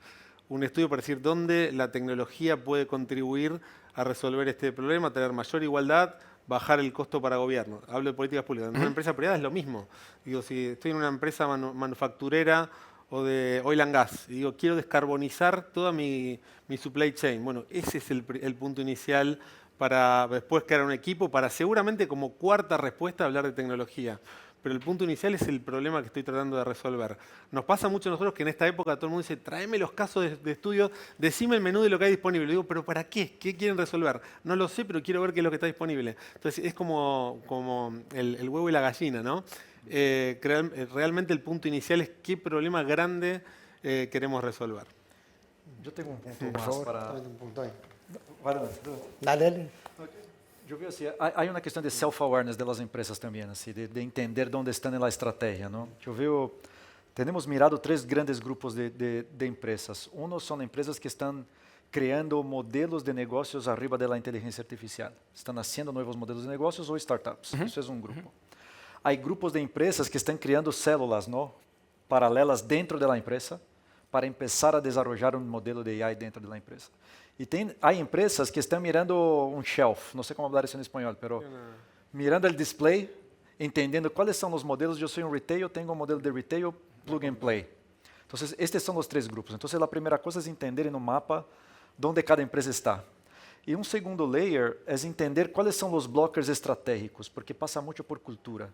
un estudio para decir dónde la tecnología puede contribuir a resolver este problema, tener mayor igualdad, bajar el costo para gobierno. Hablo de políticas públicas. En una empresa privada es lo mismo. Digo, si estoy en una empresa manufacturera o de oil and gas, y digo, quiero descarbonizar toda mi supply chain. Bueno, ese es el punto inicial para después crear un equipo, para seguramente como cuarta respuesta hablar de tecnología. Pero el punto inicial es el problema que estoy tratando de resolver. Nos pasa mucho a nosotros que en esta época todo el mundo dice, tráeme los casos de estudio, decime el menú de lo que hay disponible. Digo, ¿pero para qué? ¿Qué quieren resolver? No lo sé, pero quiero ver qué es lo que está disponible. Entonces es como el huevo y la gallina, ¿no? Realmente el punto inicial es qué problema grande queremos resolver. Yo tengo un punto más para... Un punto ahí. Adelante. Dale, dale. Eu vejo assim, há uma questão de self-awareness das empresas também, assim, de entender onde estão na estratégia, não? Eu vejo, temos mirado 3 grandes grupos de empresas. Um são empresas que estão criando modelos de negócios arriba da inteligência artificial. Estão nascendo novos modelos de negócios ou startups. Isso é um grupo. Há grupos de empresas que estão criando células, não? Paralelas dentro da empresa para começar a desenvolver um modelo de AI dentro da empresa. E há empresas que estão mirando um shelf, não sei como falar isso em espanhol, mas mirando o display, entendendo quais são os modelos. Eu sou um retail, tenho um modelo de retail, plug and play. Então, estes são os 3 grupos. Então, a primeira coisa é entender no mapa onde cada empresa está. E um segundo layer é entender quais são os blockers estratégicos, porque passa muito por cultura.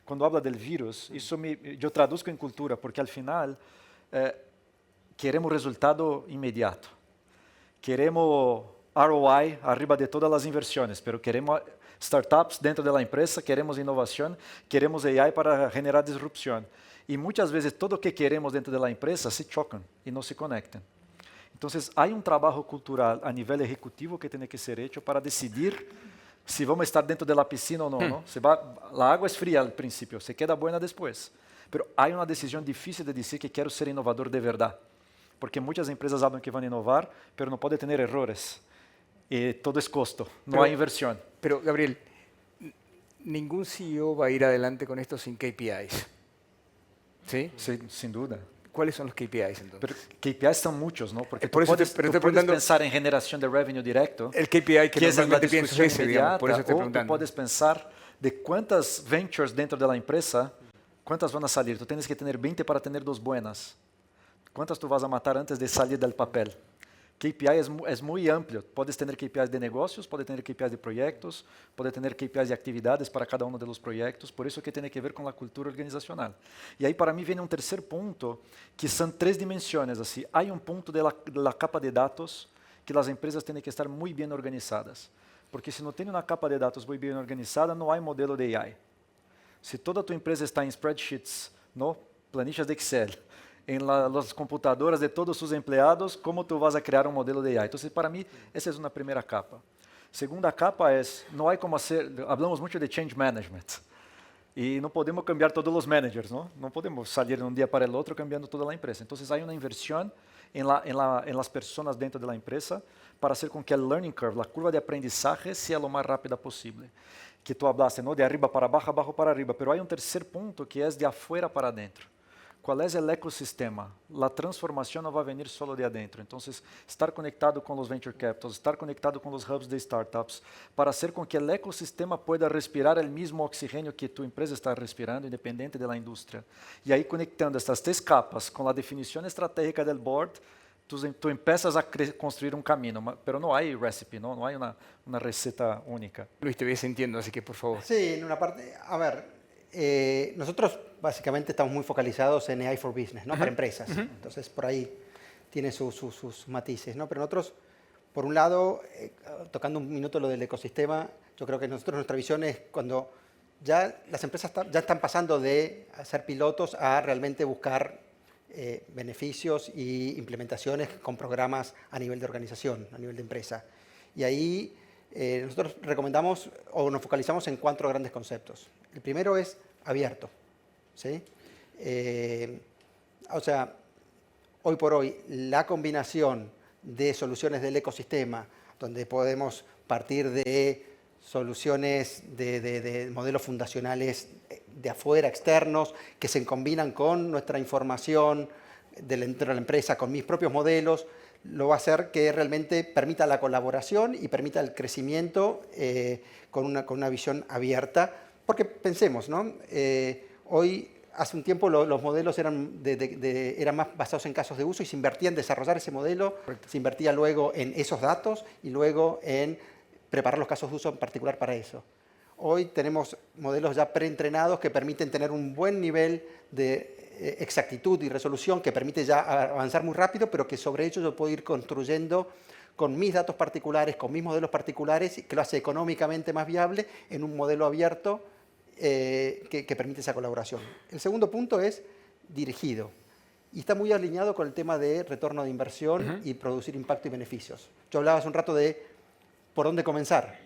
Quando habla del vírus, eu traduzco em cultura, porque al final queremos resultado imediato. Queremos ROI arriba de todas as inversões, pero queremos startups dentro da empresa, queremos inovação, queremos AI para generar disrupção. E muitas vezes todo o que queremos dentro da empresa se chocam e não se conectam. Então, há um trabalho cultural a nível executivo que tem que ser feito para decidir se vamos estar dentro da piscina ou não. ¿No? A água é fria al princípio, se queda boa depois. Mas há uma decisão difícil de dizer que quero ser inovador de verdade. Porque muitas empresas sabem que vão inovar, mas não podem ter erros. E todo é custo, não há inversão. Pero, Gabriel, ningún CEO va a ir adelante con esto sin KPIs. ¿Sí? Sin duda. ¿Cuáles son los KPIs entonces? Pero KPIs são muitos, ¿no? Porque por eso puedes pensar em geração de revenue directo, el KPI que es normalmente pienso es ese, digamos, por eso estoy ou preguntando. tu puedes pensar de quantas ventures dentro da empresa, quantas vão sair. Tu tens que ter 20 para ter 2 buenas. Quantas tu vas a matar antes de sair do papel? KPI é muito amplo. Podes ter KPIs de negócios, pode ter KPIs de projetos, pode ter KPIs de atividades para cada um dos projetos. Por isso que tem que ver com a cultura organizacional. E aí para mim vem um terceiro ponto, que são 3 dimensões. Assim, há um ponto da capa de dados que as empresas têm que estar muito bem organizadas, porque se não tem uma capa de dados muito bem organizada, não há modelo de AI. Se toda a tua empresa está em spreadsheets, no planilhas de Excel, em las computadoras de todos os empregados, como tu vas a criar um modelo de AI? Então, para mim, essa é uma primeira capa. Segunda capa é, não há como fazer, falamos muito de change management, e não podemos cambiar todos os managers, não podemos sair de um dia para o outro cambiando toda a empresa. Então, há uma inversão em las pessoas dentro da empresa para fazer com que a learning curve, a curva de aprendizagem, seja o mais rápida possível. Que tu hablaste, de arriba para abaixo, abaixo para arriba, mas há um terceiro ponto que é de afuera para dentro. Qual é o ecossistema? A transformação não vai vir só de adentro. Então, estar conectado com os venture capitals, estar conectado com os hubs de startups, para fazer com que o ecossistema pueda respirar o mesmo oxigênio que tu empresa está respirando, independente da indústria. E aí, conectando estas 3 capas com a definição estratégica do board, tu empiezas a construir um caminho, mas não há recipe, não há uma receita única. Luis, te ves entiendo, así que por favor. Sí, en una parte, a ver, nosotros básicamente estamos muy focalizados en AI for Business, ¿no? Para empresas. Entonces, por ahí tiene sus matices, ¿no? Pero nosotros, por un lado, tocando un minuto lo del ecosistema, yo creo que nuestra visión es cuando ya las empresas ya están pasando de hacer pilotos a realmente buscar beneficios y implementaciones con programas a nivel de organización, a nivel de empresa. Y ahí nosotros recomendamos o nos focalizamos en 4 grandes conceptos. El primero es abierto, ¿sí? O sea, hoy por hoy, la combinación de soluciones del ecosistema, donde podemos partir de soluciones de modelos fundacionales de afuera, externos, que se combinan con nuestra información dentro de la empresa, con mis propios modelos, lo va a hacer que realmente permita la colaboración y permita el crecimiento con una visión abierta. Porque pensemos, ¿no? Hoy, hace un tiempo, los modelos eran más basados en casos de uso y se invertía en desarrollar ese modelo, se invertía luego en esos datos y luego en preparar los casos de uso en particular para eso. Hoy tenemos modelos ya preentrenados que permiten tener un buen nivel de exactitud y resolución, que permite ya avanzar muy rápido, pero que sobre ello yo puedo ir construyendo con mis datos particulares, con mis modelos particulares, que lo hace económicamente más viable en un modelo abierto que permite esa colaboración. El segundo punto es dirigido. Y está muy alineado con el tema de retorno de inversión y producir impacto y beneficios. Yo hablaba hace un rato de por dónde comenzar,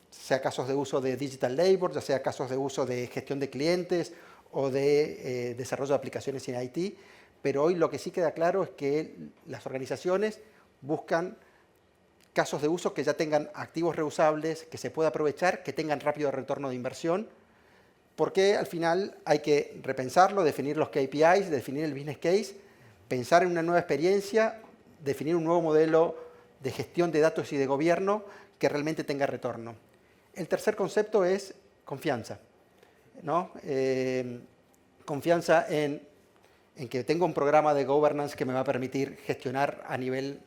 sea casos de uso de digital labor, ya sea casos de uso de gestión de clientes o de desarrollo de aplicaciones en IT, pero hoy lo que sí queda claro es que las organizaciones buscan casos de uso que ya tengan activos reusables, que se pueda aprovechar, que tengan rápido retorno de inversión, porque al final hay que repensarlo, definir los KPIs, definir el business case, pensar en una nueva experiencia, definir un nuevo modelo de gestión de datos y de gobierno que realmente tenga retorno. El tercer concepto es confianza, ¿no? Confianza en que tengo un programa de governance que me va a permitir gestionar a nivel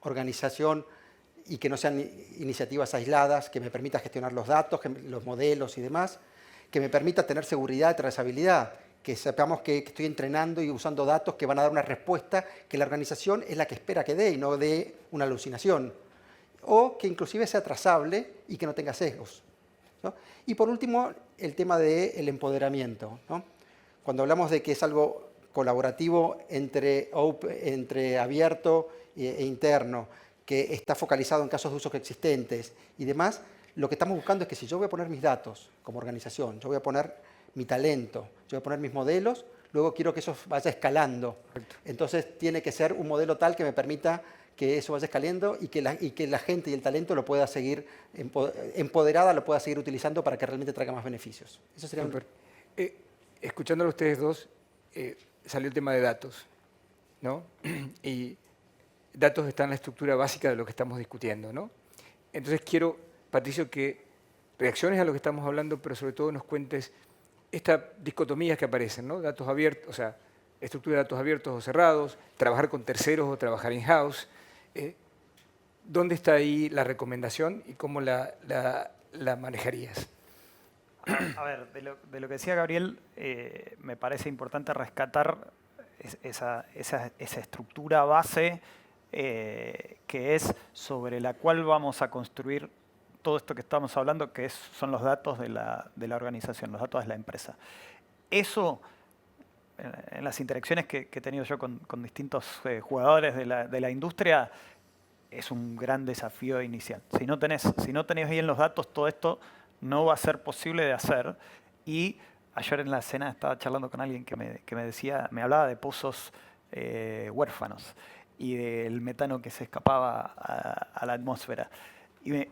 organización y que no sean iniciativas aisladas, que me permita gestionar los datos, los modelos y demás, que me permita tener seguridad y trazabilidad, que sepamos que estoy entrenando y usando datos que van a dar una respuesta que la organización es la que espera que dé y no dé una alucinación. O que inclusive sea trazable y que no tenga sesgos, ¿no? Y por último, el tema del empoderamiento, ¿no? Cuando hablamos de que es algo colaborativo entre abierto e interno, que está focalizado en casos de uso existentes y demás, lo que estamos buscando es que si yo voy a poner mis datos como organización, yo voy a poner mi talento, yo voy a poner mis modelos, luego quiero que eso vaya escalando. Entonces tiene que ser un modelo tal que me permita que eso vaya escalando y que la gente y el talento lo pueda seguir empoderada, lo pueda seguir utilizando para que realmente traiga más beneficios. Eso sería escuchándolo a ustedes dos, salió el tema de datos, ¿no? Y datos están en la estructura básica de lo que estamos discutiendo, ¿no? Entonces quiero, Patricio, que reacciones a lo que estamos hablando, pero sobre todo nos cuentes estas dicotomías que aparecen, ¿no? Datos abiertos, o sea, estructura de datos abiertos o cerrados, trabajar con terceros o trabajar in-house. ¿Dónde está ahí la recomendación y cómo la manejarías? A ver, de lo que decía Gabriel, me parece importante rescatar esa estructura base que es sobre la cual vamos a construir todo esto que estamos hablando, que son los datos de la organización, los datos de la empresa. Eso, en las interacciones que he tenido yo con distintos jugadores de la industria, es un gran desafío inicial. Si no tenés bien los datos, todo esto no va a ser posible de hacer. Y ayer en la cena estaba charlando con alguien que me hablaba de pozos huérfanos y del metano que se escapaba a la atmósfera. Y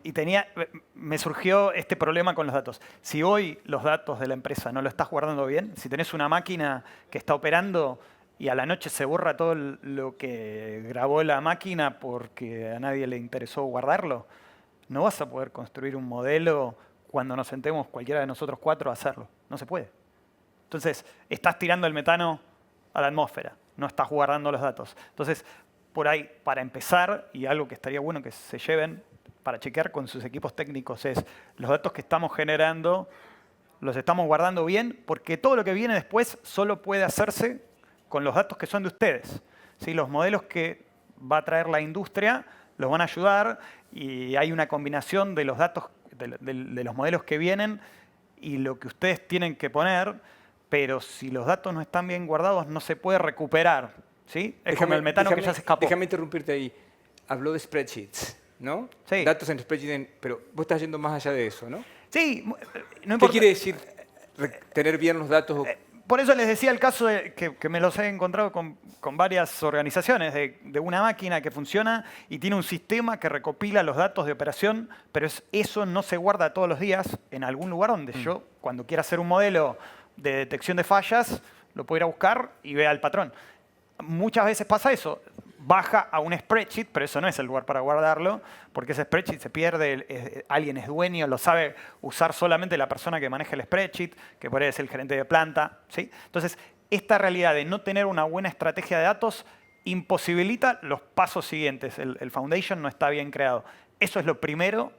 me surgió este problema con los datos. Si hoy los datos de la empresa no lo estás guardando bien, si tenés una máquina que está operando y a la noche se borra todo lo que grabó la máquina porque a nadie le interesó guardarlo, no vas a poder construir un modelo cuando nos sentemos cualquiera de nosotros 4 a hacerlo. No se puede. Entonces, estás tirando el metano a la atmósfera, no estás guardando los datos. Entonces, por ahí, para empezar, y algo que estaría bueno que se lleven para chequear con sus equipos técnicos es los datos que estamos generando, los estamos guardando bien, porque todo lo que viene después solo puede hacerse con los datos que son de ustedes. ¿Sí? Los modelos que va a traer la industria los van a ayudar y hay una combinación de los datos, de los modelos que vienen y lo que ustedes tienen que poner, pero si los datos no están bien guardados no se puede recuperar ¿sí? Es como el metano que ya se escapó. Déjame interrumpirte ahí. Habló de spreadsheets, ¿no? Sí. Datos en spreadsheets, pero vos estás yendo más allá de eso, ¿no? Sí, no ¿Qué importa. quiere decir tener bien los datos? Por eso les decía el caso de que me los he encontrado con varias organizaciones, de una máquina que funciona y tiene un sistema que recopila los datos de operación, pero eso no se guarda todos los días en algún lugar donde yo, cuando quiera hacer un modelo de detección de fallas, lo puedo ir a buscar y vea el patrón. Muchas veces pasa eso. Baja a un spreadsheet, pero eso no es el lugar para guardarlo, porque ese spreadsheet se pierde, alguien es dueño, lo sabe usar solamente la persona que maneja el spreadsheet, que puede ser el gerente de planta, ¿sí? Entonces, esta realidad de no tener una buena estrategia de datos imposibilita los pasos siguientes. El foundation no está bien creado. Eso es lo primero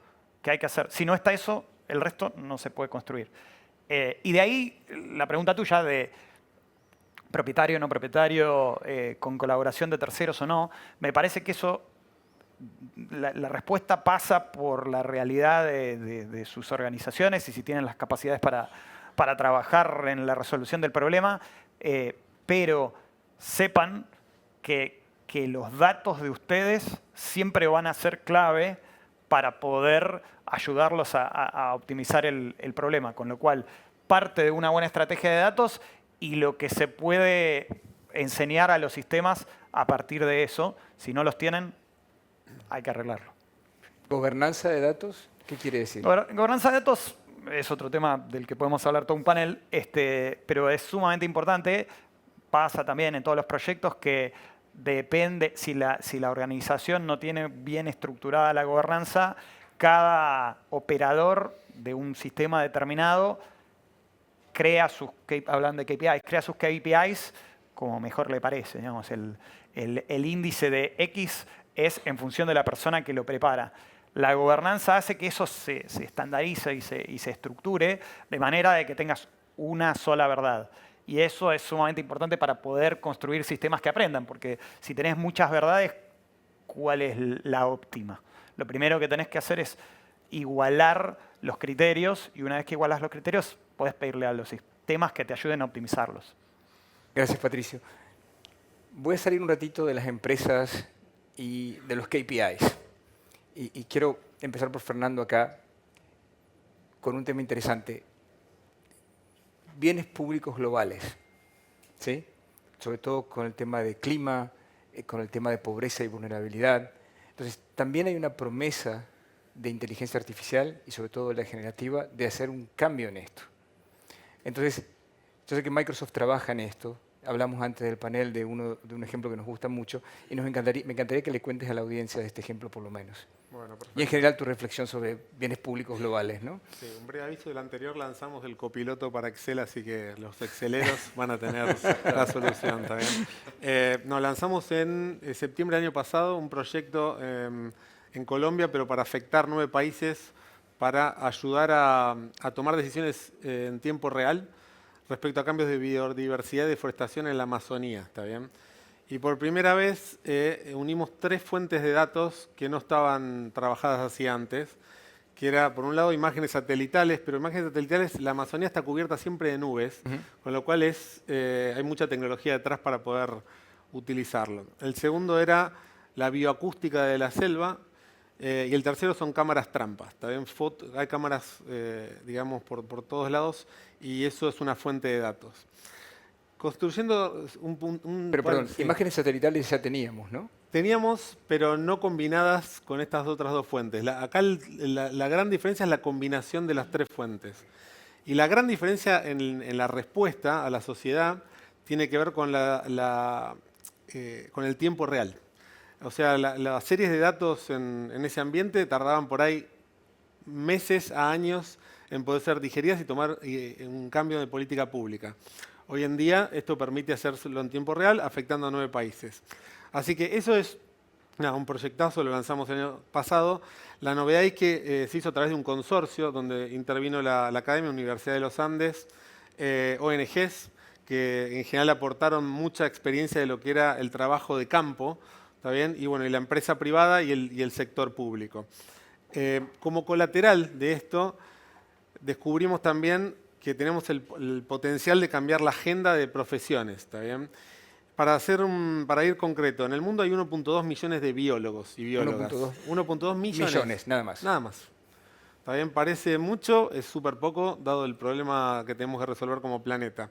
que hay que hacer. Si no está eso, el resto no se puede construir. Y de ahí la pregunta tuya de propietario, no propietario, con colaboración de terceros o no, me parece que eso, la respuesta pasa por la realidad de sus organizaciones y si tienen las capacidades para trabajar en la resolución del problema, pero sepan que los datos de ustedes siempre van a ser clave para poder ayudarlos a optimizar el problema, con lo cual parte de una buena estrategia de datos y lo que se puede enseñar a los sistemas a partir de eso. Si no los tienen, hay que arreglarlo. ¿Gobernanza de datos? ¿Qué quiere decir? Gobernanza de datos es otro tema del que podemos hablar todo un panel, pero es sumamente importante. Pasa también en todos los proyectos que depende, si la organización no tiene bien estructurada la gobernanza, cada operador de un sistema determinado crea hablan de KPIs, crea sus KPIs como mejor le parece. Digamos, el índice de X es en función de la persona que lo prepara. La gobernanza hace que eso se estandarice y se estructure de manera de que tengas una sola verdad. Y eso es sumamente importante para poder construir sistemas que aprendan, porque si tenés muchas verdades, ¿cuál es la óptima? Lo primero que tenés que hacer es igualar los criterios y una vez que igualas los criterios, podés pedirle a los sistemas que te ayuden a optimizarlos. Gracias, Patricio. Voy a salir un ratito de las empresas y de los KPIs. Y quiero empezar por Fernando acá con un tema interesante. Bienes públicos globales, ¿sí? Sobre todo con el tema de clima, con el tema de pobreza y vulnerabilidad. Entonces, también hay una promesa de inteligencia artificial y sobre todo la generativa de hacer un cambio en esto. Entonces, yo sé que Microsoft trabaja en esto. Hablamos antes del panel de un ejemplo que nos gusta mucho y me encantaría que le cuentes a la audiencia de este ejemplo por lo menos. Bueno, perfecto. Y en general tu reflexión sobre bienes públicos globales, ¿no? Sí, un breve aviso del anterior, lanzamos el copiloto para Excel, así que los exceleros van a tener la solución también. Nos lanzamos en septiembre del año pasado un proyecto en Colombia, pero para afectar 9 países, para ayudar a tomar decisiones en tiempo real respecto a cambios de biodiversidad y deforestación en la Amazonía, ¿está bien? Y por primera vez unimos 3 fuentes de datos que no estaban trabajadas así antes, que era, por un lado, imágenes satelitales, pero imágenes satelitales, la Amazonía está cubierta siempre de nubes, con lo cual hay mucha tecnología detrás para poder utilizarlo. El segundo era la bioacústica de la selva, y el tercero son cámaras trampas. ¿Está bien? Hay cámaras, digamos, por todos lados, y eso es una fuente de datos. Construyendo Pero perdón, sí. imágenes satelitales ya teníamos, ¿no? Teníamos, pero no combinadas con estas otras 2 fuentes. Acá la gran diferencia es la combinación de las 3 fuentes. Y la gran diferencia en la respuesta a la sociedad tiene que ver con con el tiempo real. O sea, las series de datos en ese ambiente tardaban por ahí meses a años en poder ser digeridas y tomar un cambio de política pública. Hoy en día esto permite hacerlo en tiempo real, afectando a 9 países. Así que eso es un proyectazo, lo lanzamos el año pasado. La novedad es que se hizo a través de un consorcio donde intervino la Academia, Universidad de los Andes, ONGs, que en general aportaron mucha experiencia de lo que era el trabajo de campo, ¿está bien? Y bueno, y la empresa privada y el sector público. Como colateral de esto, descubrimos también que tenemos el potencial de cambiar la agenda de profesiones, ¿está bien? Para ir concreto, en el mundo hay 1.2 millones de biólogos y biólogas. 1.2 millones. Millones, nada más. Nada más. También parece mucho, es súper poco, dado el problema que tenemos que resolver como planeta.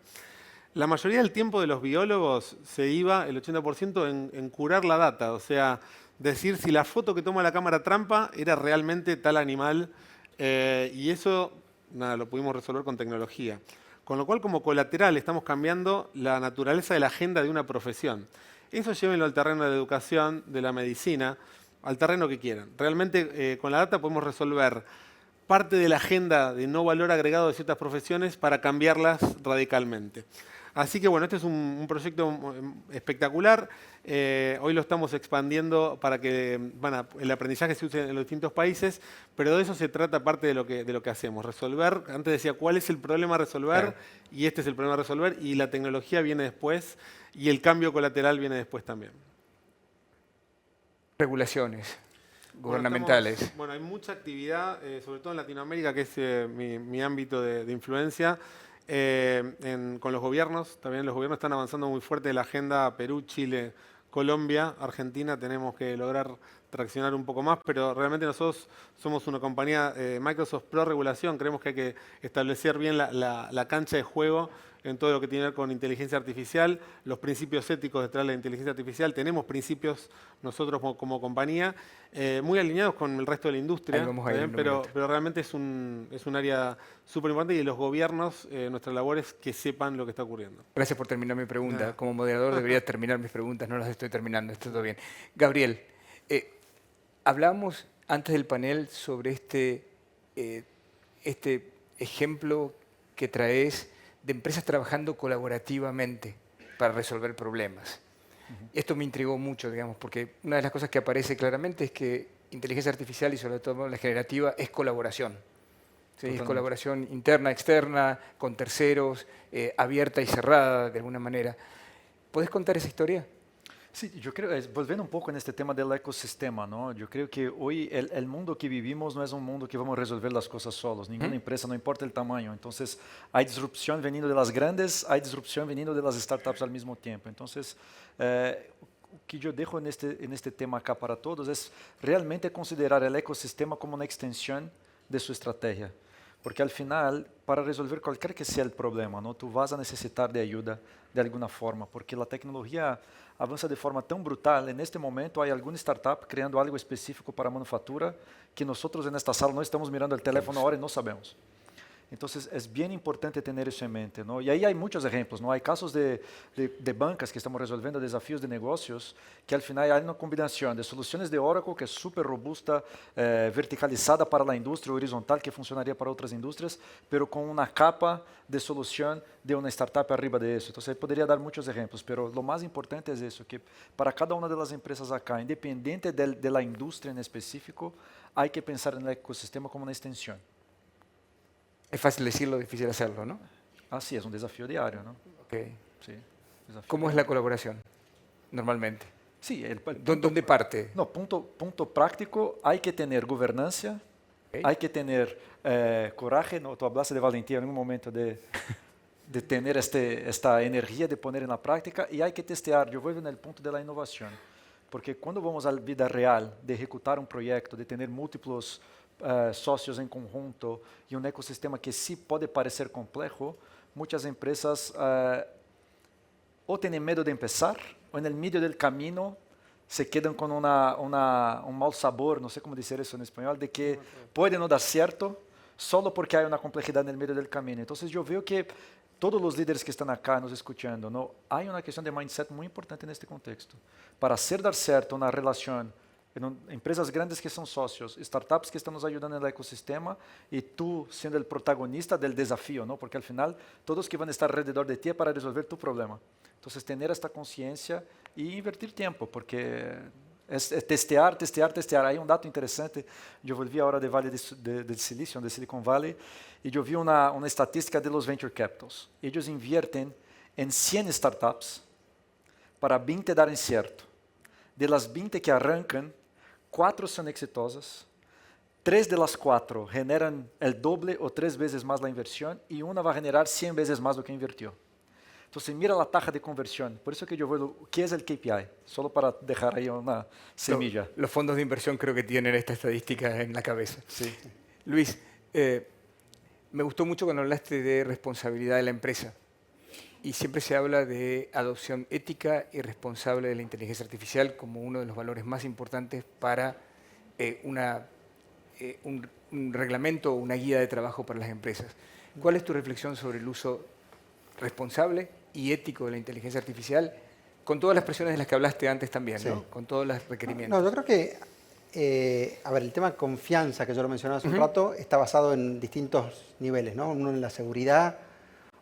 La mayoría del tiempo de los biólogos se iba, el 80%, en curar la data, o sea, decir si la foto que toma la cámara trampa era realmente tal animal, y eso, nada, lo pudimos resolver con tecnología. Con lo cual, como colateral, estamos cambiando la naturaleza de la agenda de una profesión. Eso llévenlo al terreno de la educación, de la medicina, al terreno que quieran. Realmente, con la data podemos resolver parte de la agenda de no valor agregado de ciertas profesiones para cambiarlas radicalmente. Así que bueno, este es un proyecto espectacular. Hoy lo estamos expandiendo para que el aprendizaje se use en los distintos países, pero de eso se trata parte de lo que hacemos. Resolver, antes decía, ¿cuál es el problema a resolver? Claro. Y este es el problema a resolver, y la tecnología viene después, y el cambio colateral viene después también. Regulaciones gubernamentales. Bueno, hay mucha actividad, sobre todo en Latinoamérica, que es mi ámbito de influencia. Con los gobiernos, también los gobiernos están avanzando muy fuerte en la agenda Perú, Chile, Colombia, Argentina. Tenemos que lograr traccionar un poco más, pero realmente nosotros somos una compañía Microsoft Pro Regulación. Creemos que hay que establecer bien la cancha de juego en todo lo que tiene que ver con inteligencia artificial, los principios éticos detrás de la inteligencia artificial. Tenemos principios nosotros como compañía muy alineados con el resto de la industria, Ahí vamos a ir en un pero momento. realmente es un área súper importante, y los gobiernos, nuestra labor es que sepan lo que está ocurriendo. Gracias por terminar mi pregunta. Nada. Como moderador debería terminar mis preguntas, no las estoy terminando, está todo bien. Gabriel, hablamos antes del panel sobre este ejemplo que traes de empresas trabajando colaborativamente para resolver problemas. Esto me intrigó mucho, digamos, porque una de las cosas que aparece claramente es que inteligencia artificial, y sobre todo la generativa, es colaboración. ¿Sí? Es colaboración interna, externa, con terceros, abierta y cerrada de alguna manera. ¿Puedes contar esa historia? Sí, yo creo, volviendo un poco en este tema del ecosistema, ¿no? Yo creo que hoy el mundo que vivimos no es un mundo que vamos a resolver las cosas solos. Ninguna empresa, no importa el tamaño. Entonces, hay disrupción veniendo de las grandes, hay disrupción veniendo de las startups al mismo tiempo. Entonces, o que yo dejo en este tema acá para todos es realmente considerar el ecosistema como una extensión de su estrategia. Porque al final, para resolver cualquier que sea el problema, ¿no? Tú vas a necesitar de ayuda de alguna forma, porque la tecnología avança de forma tão brutal. En este momento, hay alguna startup creando algo específico para manufactura que nosotros en esta sala no estamos mirando el teléfono ahora y no sabemos. Entonces, es bien importante tener eso en mente, ¿no? Y ahí hay muchos ejemplos, ¿no? Hay casos de bancas que estamos resolviendo desafíos de negocios que al final hay una combinación de soluciones de Oracle, que es súper robusta, verticalizada para la industria, horizontal, que funcionaría para otras industrias, pero con una capa de solución de una startup arriba de eso. Entonces, podría dar muchos ejemplos, pero lo más importante es eso, que para cada una de las empresas acá, independiente de la industria en específico, hay que pensar en el ecosistema como una extensión. Es fácil decirlo, difícil hacerlo, ¿no? Así es, un desafío diario, ¿no? Okay. Sí, desafío ¿Cómo es la colaboración normalmente? Sí, ¿Dónde parte? No, punto práctico, hay que tener gobernanza, Okay. hay que tener coraje, ¿no? Tú hablaste de valentía en un momento de tener esta energía de poner en la práctica, y hay que testear. Yo vuelvo en el punto de la innovación, porque cuando vamos a la vida real de ejecutar un proyecto, de tener múltiplos socios en conjunto y un ecosistema que sí puede parecer complejo, muchas empresas o tienen miedo de empezar, o en el medio del camino se quedan con un mal sabor, no sé cómo decir eso en español, de que puede no dar cierto solo porque hay una complejidad en el medio del camino. Entonces yo veo que todos los líderes que están acá nos escuchando, ¿no? Hay una cuestión de mindset muy importante en este contexto. Para hacer dar cierto una relación en empresas grandes que son socios, startups que están nos ayudando en el ecosistema, y tú siendo el protagonista del desafío, ¿no? Porque al final todos que van a estar alrededor de ti para resolver tu problema. Entonces, tener esta conciencia y invertir tiempo, porque es testear. Hay un dato interesante. Yo volví ahora de Valle del Silicio, de Silicon Valley, y yo vi una estadística de los venture capitals. Ellos invierten en 100 startups para 20 dar cierto. De las 20 que arrancan, 4 son exitosas, 3 de las 4 generan el doble o 3 veces más la inversión, y una va a generar 100 veces más lo que invirtió. Entonces, mira la taja de conversión. Por eso que yo veo, ¿qué es el KPI? Solo para dejar ahí una semilla. Los fondos de inversión creo que tienen esta estadística en la cabeza. Sí. Luis, me gustó mucho cuando hablaste de responsabilidad de la empresa. Y siempre se habla de adopción ética y responsable de la inteligencia artificial como uno de los valores más importantes para un reglamento o una guía de trabajo para las empresas. ¿Cuál es tu reflexión sobre el uso responsable y ético de la inteligencia artificial, con todas las presiones de las que hablaste antes también, Sí. ¿no? Con todos los requerimientos? No, yo creo que, a ver, el tema de confianza que yo lo mencionaba hace un rato está basado en distintos niveles, ¿no? Uno en la seguridad,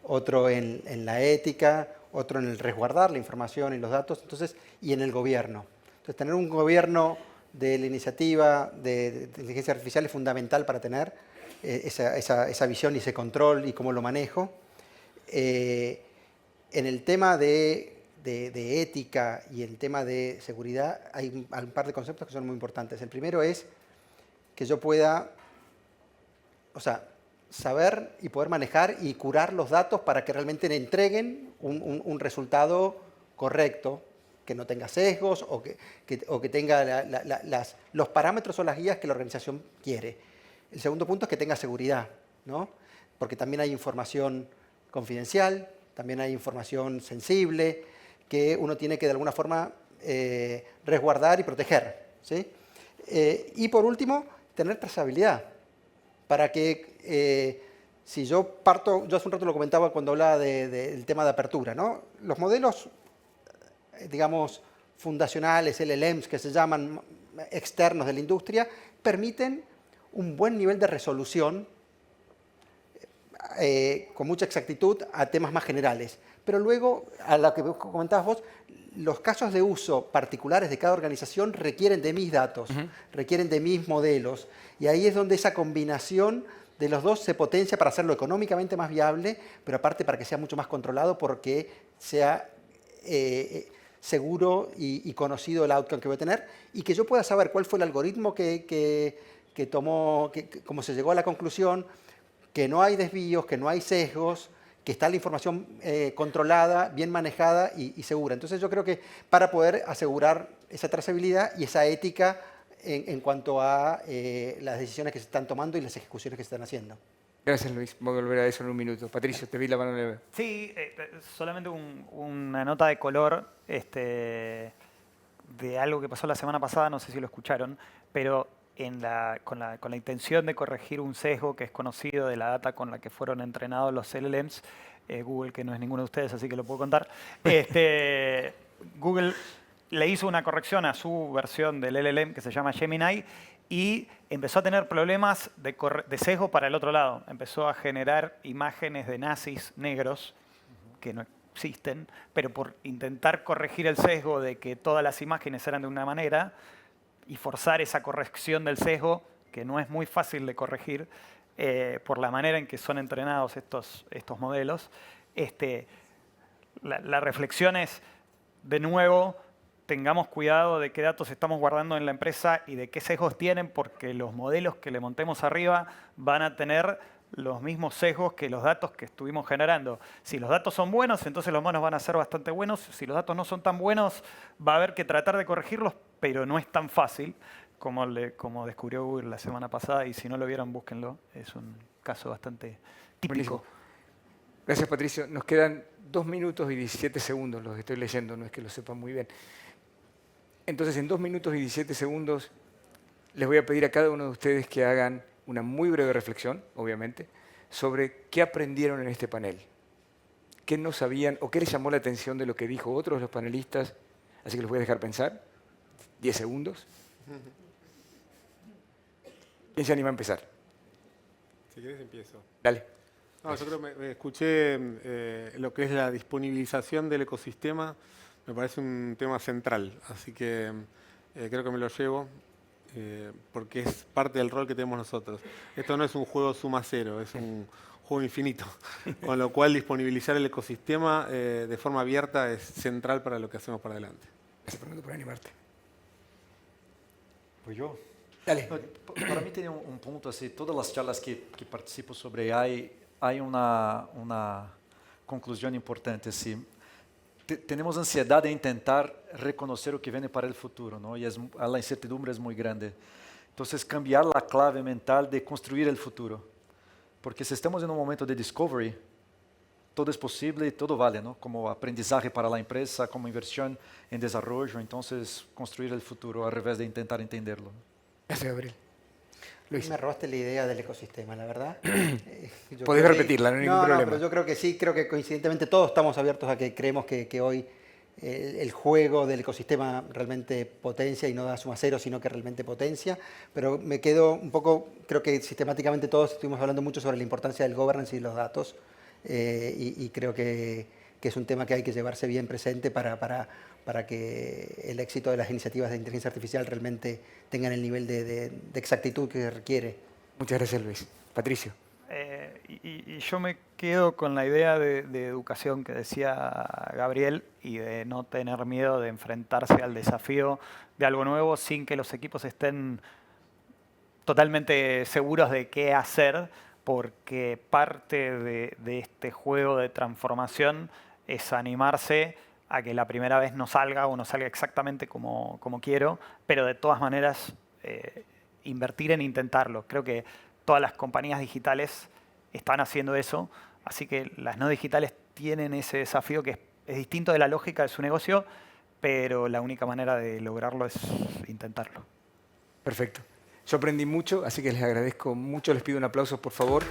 otro en la ética, otro en el resguardar la información y los datos, entonces, y en el gobierno. Entonces, tener un gobierno de la iniciativa de inteligencia artificial es fundamental para tener esa visión y ese control y cómo lo manejo. En el tema de ética y el tema de seguridad hay un par de conceptos que son muy importantes. El primero es que yo pueda, o sea, saber y poder manejar y curar los datos para que realmente le entreguen un resultado correcto, que no tenga sesgos o que tenga los parámetros o las guías que la organización quiere. El segundo punto es que tenga seguridad, ¿no? Porque también hay información confidencial, también hay información sensible que uno tiene que de alguna forma resguardar y proteger, ¿sí? Y por último, tener trazabilidad para que si yo parto, yo hace un rato lo comentaba cuando hablaba del tema de apertura, ¿no? Los modelos, digamos, fundacionales, LLMs que se llaman externos de la industria, permiten un buen nivel de resolución con mucha exactitud a temas más generales. Pero luego, a lo que comentabas vos, los casos de uso particulares de cada organización requieren de mis datos, requieren de mis modelos, y ahí es donde esa combinación de los dos se potencia para hacerlo económicamente más viable, pero aparte para que sea mucho más controlado porque sea seguro y conocido el outcome que voy a tener, y que yo pueda saber cuál fue el algoritmo que tomó, cómo se llegó a la conclusión, que no hay desvíos, que no hay sesgos, que está la información controlada, bien manejada y segura. Entonces yo creo que para poder asegurar esa trazabilidad y esa ética en cuanto a las decisiones que se están tomando y las ejecuciones que se están haciendo. Gracias, Luis. Voy a volver a eso en un minuto. Patricio, te vi la mano leve. Sí, solamente una nota de color de algo que pasó la semana pasada, no sé si lo escucharon, pero con la intención de corregir un sesgo que es conocido de la data con la que fueron entrenados los LLMs, Google, que no es ninguno de ustedes, así que lo puedo contar, Google le hizo una corrección a su versión del LLM que se llama Gemini y empezó a tener problemas de sesgo para el otro lado. Empezó a generar imágenes de nazis negros que no existen, pero por intentar corregir el sesgo de que todas las imágenes eran de una manera y forzar esa corrección del sesgo, que no es muy fácil de corregir por la manera en que son entrenados estos modelos, la reflexión es, de nuevo, tengamos cuidado de qué datos estamos guardando en la empresa y de qué sesgos tienen, porque los modelos que le montemos arriba van a tener los mismos sesgos que los datos que estuvimos generando. Si los datos son buenos, entonces los modelos van a ser bastante buenos. Si los datos no son tan buenos, va a haber que tratar de corregirlos, pero no es tan fácil como descubrió Google la semana pasada. Y si no lo vieron, búsquenlo. Es un caso bastante típico. Buenísimo. Gracias, Patricio. Nos quedan 2 minutos y 17 segundos, los estoy leyendo, no es que lo sepan muy bien. Entonces, en 2 minutos y 17 segundos, les voy a pedir a cada uno de ustedes que hagan una muy breve reflexión, obviamente, sobre qué aprendieron en este panel. ¿Qué no sabían o qué les llamó la atención de lo que dijo otros de los panelistas? Así que los voy a dejar pensar. 10 segundos. ¿Quién se anima a empezar? Si querés empiezo. Dale. No, yo creo que me escuché lo que es la disponibilización del ecosistema, me parece un tema central, así que creo que me lo llevo porque es parte del rol que tenemos nosotros. Esto no es un juego suma cero, es un juego infinito, con lo cual disponibilizar el ecosistema de forma abierta es central para lo que hacemos para adelante. Gracias, Fernando, por animarte. Pues yo. Dale. No, para mí tiene un punto así, todas las charlas que participo sobre AI, hay una conclusión importante, sí. Tenemos ansiedad de intentar reconocer lo que viene para el futuro, ¿no? Y la incertidumbre es muy grande. Entonces, cambiar la clave mental de construir el futuro. Porque si estamos en un momento de discovery, todo es posible y todo vale, ¿no? Como aprendizaje para la empresa, como inversión en desarrollo. Entonces, construir el futuro al revés de intentar entenderlo. Gracias, Gabriel. Luis. Me robaste la idea del ecosistema, la verdad. Podés repetirla, no hay ningún problema. No, pero yo creo que sí, creo que coincidentemente todos estamos abiertos a que creemos que hoy el juego del ecosistema realmente potencia y no da suma cero, sino que realmente potencia. Pero me quedo un poco, creo que sistemáticamente todos estuvimos hablando mucho sobre la importancia del governance y los datos. Y creo que es un tema que hay que llevarse bien presente para que el éxito de las iniciativas de inteligencia artificial realmente tengan el nivel de exactitud que se requiere. Muchas gracias, Luis. Patricio. Y yo me quedo con la idea de educación que decía Gabriel y de no tener miedo de enfrentarse al desafío de algo nuevo sin que los equipos estén totalmente seguros de qué hacer, porque parte de este juego de transformación es animarse a que la primera vez no salga o no salga exactamente como quiero, pero de todas maneras invertir en intentarlo. Creo que todas las compañías digitales están haciendo eso, así que las no digitales tienen ese desafío que es distinto de la lógica de su negocio, pero la única manera de lograrlo es intentarlo. Perfecto. Yo aprendí mucho, así que les agradezco mucho. Les pido un aplauso, por favor.